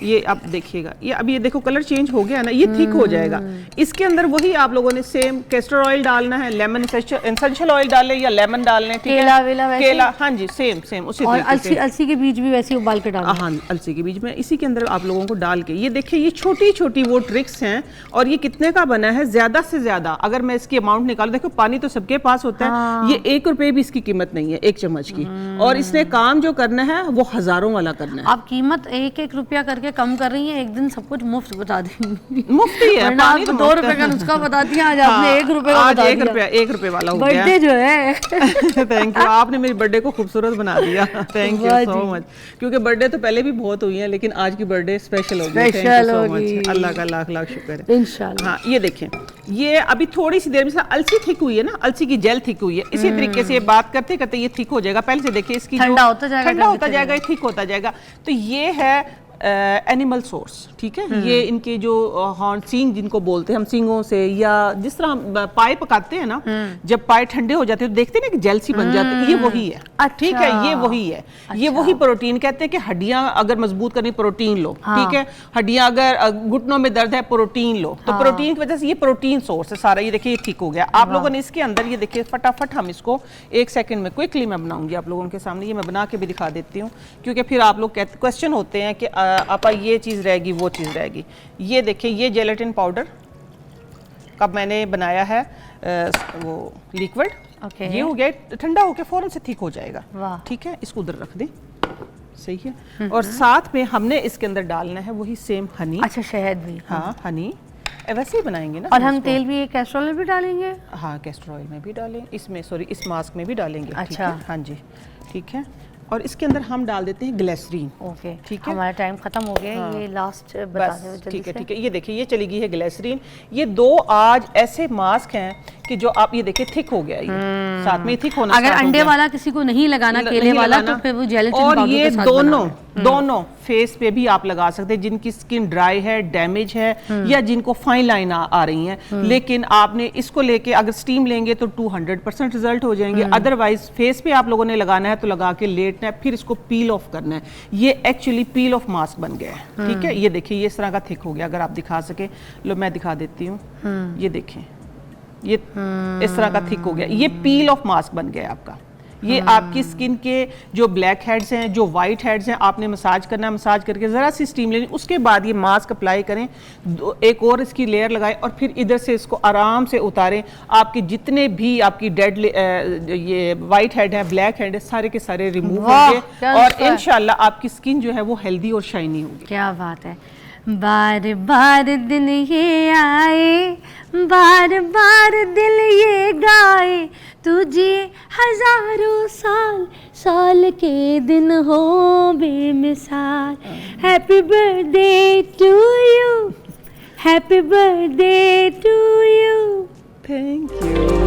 ये आप देखिएगा, ये अब ये देखो कलर चेंज हो गया ना, ये थिक हो जाएगा। इसके अंदर वही आप लोगों ने सेम कैस्टर ऑयल डालना है, लेमन एसेंशियल ऑयल डालें या लेमन डालने, ठीक है, केला वेला वैसे? केला, हाँ जी, सेम सेम उसी और तरीके से। अलसी के बीज भी वैसे ही उबाल के डालना? हाँ, अलसी के बीज में इसी के अंदर आप लोगों को डाल के, ये देखिए ये छोटी छोटी वो ट्रिक्स हैं। और ये कितने का बना है, ज्यादा से ज्यादा अगर मैं इसकी अमाउंट निकालूं, देखो पानी तो सबके पास होता है, ये 1 रुपए भी इसकी कीमत नहीं है 1 चम्मच की। और इसने काम जो करना है वो हजारों वाला करना है। आप कीमत 1-1 रुपया करके कम कर रही हैं, एक दिन सब कुछ मुफ्त बता देंगी। मुफ्त ही है, वरना पानी आप तो 2 मुफ्त रुपए है। का नुस्खा बता दिया, आज आपने 1 रुपए का आज बता 1 दिया। रुपया वाला हो गया। बर्थडे जो है थैंक यू, आपने मेरी बर्थडे को खूबसूरत बना दिया। थैंक यू वाह सो जी। मच। क्योंकि बर्थडे तो पहले भी बहुत हुई है, लेकिन आज की बर्थडे स्पेशल होगी। थैंक स्पेशल यू सो होगी। मच, अल्लाह का लाख लाख शुक्र है। इंशाल्लाह। हाँ, ये देखें, ये अभी थोड़ी सी देर में अलसी थिक हुई है ना, अलसी की जेल थिक हुई है, इसी तरीके से ये बात करते करते ये थिक हो जाएगा। पहले से देखिए इसकी ठंडा होता जाएगा, ठंडा होता जाएगा, ये थिक होता जाएगा। तो ये है एनिमल सोर्स, ठीक है। ये इनके जो हॉर्न सींग जिनको बोलते हैं हम, सींगों से या जिस तरह पाए पकाते हैं ना, जब पाए ठंडे हो जाते हैं तो देखते हैं ना कि जेल सी बन जाती है, ये वही है। ठीक है, ये वही है। ये वही प्रोटीन, कहते हैं कि हड्डियां अगर मजबूत करनी प्रोटीन लो, ठीक है। हड्डियां अगर घुटनों में दर्द है प्रोटीन लो, तो प्रोटीन की वजह से ये प्रोटीन सोर्स है सारा। ये देखिए ये ठीक हो गया। आप लोगों ने इसके अंदर ये देखिए फटाफट हम इसको 1 सेकंड में क्विकली मैं बनाऊंगी आप लोगों के सामने। ये मैं बना के भी दिखा देती हूँ, क्योंकि फिर आप लोग क्वेश्चन होते हैं कि आपा ये चीज़ रहेगी वो चीज़ रहेगी। ये देखिए ये जेलेटिन पाउडर कब मैंने बनाया है वो लिक्विड, ये हो गया ठंडा होकर फौरन से ठीक हो जाएगा। ठीक है, इसको उधर रख दें, सही है। और साथ में हमने इसके अंदर डालना है वही सेम हनी। अच्छा, शहद भी? हाँ, हनी वैसे ही बनाएंगे ना। और हम तेल भी कैस्टर ऑयल भी डालेंगे? हाँ, कैस्टर ऑयल में भी डालें, इसमें सॉरी इस मास्क में भी डालेंगे। अच्छा, हाँ जी, ठीक है। और इसके अंदर हम डाल देते हैं ग्लिसरीन। ओके, ठीक है, हमारा टाइम खत्म हो गया। हाँ, ये लास्ट बता दो जल्दी ठीक है से। ठीक है। ये देखिए ये चली गई है ग्लिसरीन। ये 2 आज ऐसे मास्क हैं कि जो आप ये देखिए थिक हो गया, ये साथ में थिक होना। अगर अंडे वाला किसी को नहीं लगाना, केले वाला, तो फिर वो जेलेटिन और पाउडर ये के साथ दोनों फेस पे भी आप लगा सकते हैं, जिनकी स्किन ड्राई है, डैमेज है, या जिनको फाइन लाइन आ रही हैं। लेकिन आपने इसको लेके अगर स्टीम लेंगे तो 200% रिजल्ट हो जाएंगे। अदरवाइज फेस पे आप लोगों ने लगाना है तो लगा के लेटना है, फिर इसको पील ऑफ करना है। ये एक्चुअली पील ऑफ मास्क बन गया है। ठीक है, ये देखिए ये इस तरह का थिक हो गया। अगर आप दिखा सके, लो मैं दिखा देती हूँ। ये देखें, ये इस तरह का थिक हो गया। ये पील ऑफ मास्क बन गया आपका। ये आपकी स्किन के जो ब्लैक हेड्स हैं, जो वाइट हेड्स हैं, आपने मसाज करना है, मसाज करके ज़रा सी स्टीम लेनी, उसके बाद ये मास्क अप्लाई करें, एक और इसकी लेयर लगाएं और फिर इधर से इसको आराम से उतारें। आपके जितने भी आपकी डेड ये वाइट हेड है, ब्लैक हेड है, सारे के सारे रिमूव होंगे और इंशाल्लाह आपकी स्किन जो है वो हेल्दी और शाइनी होगी। क्या बात है। बार बार दिन ये आए, बार बार दिल ये गाए, तुझे हजारों साल के दिन हो बेमिसाल। Happy birthday to you, happy birthday to you. Thank you.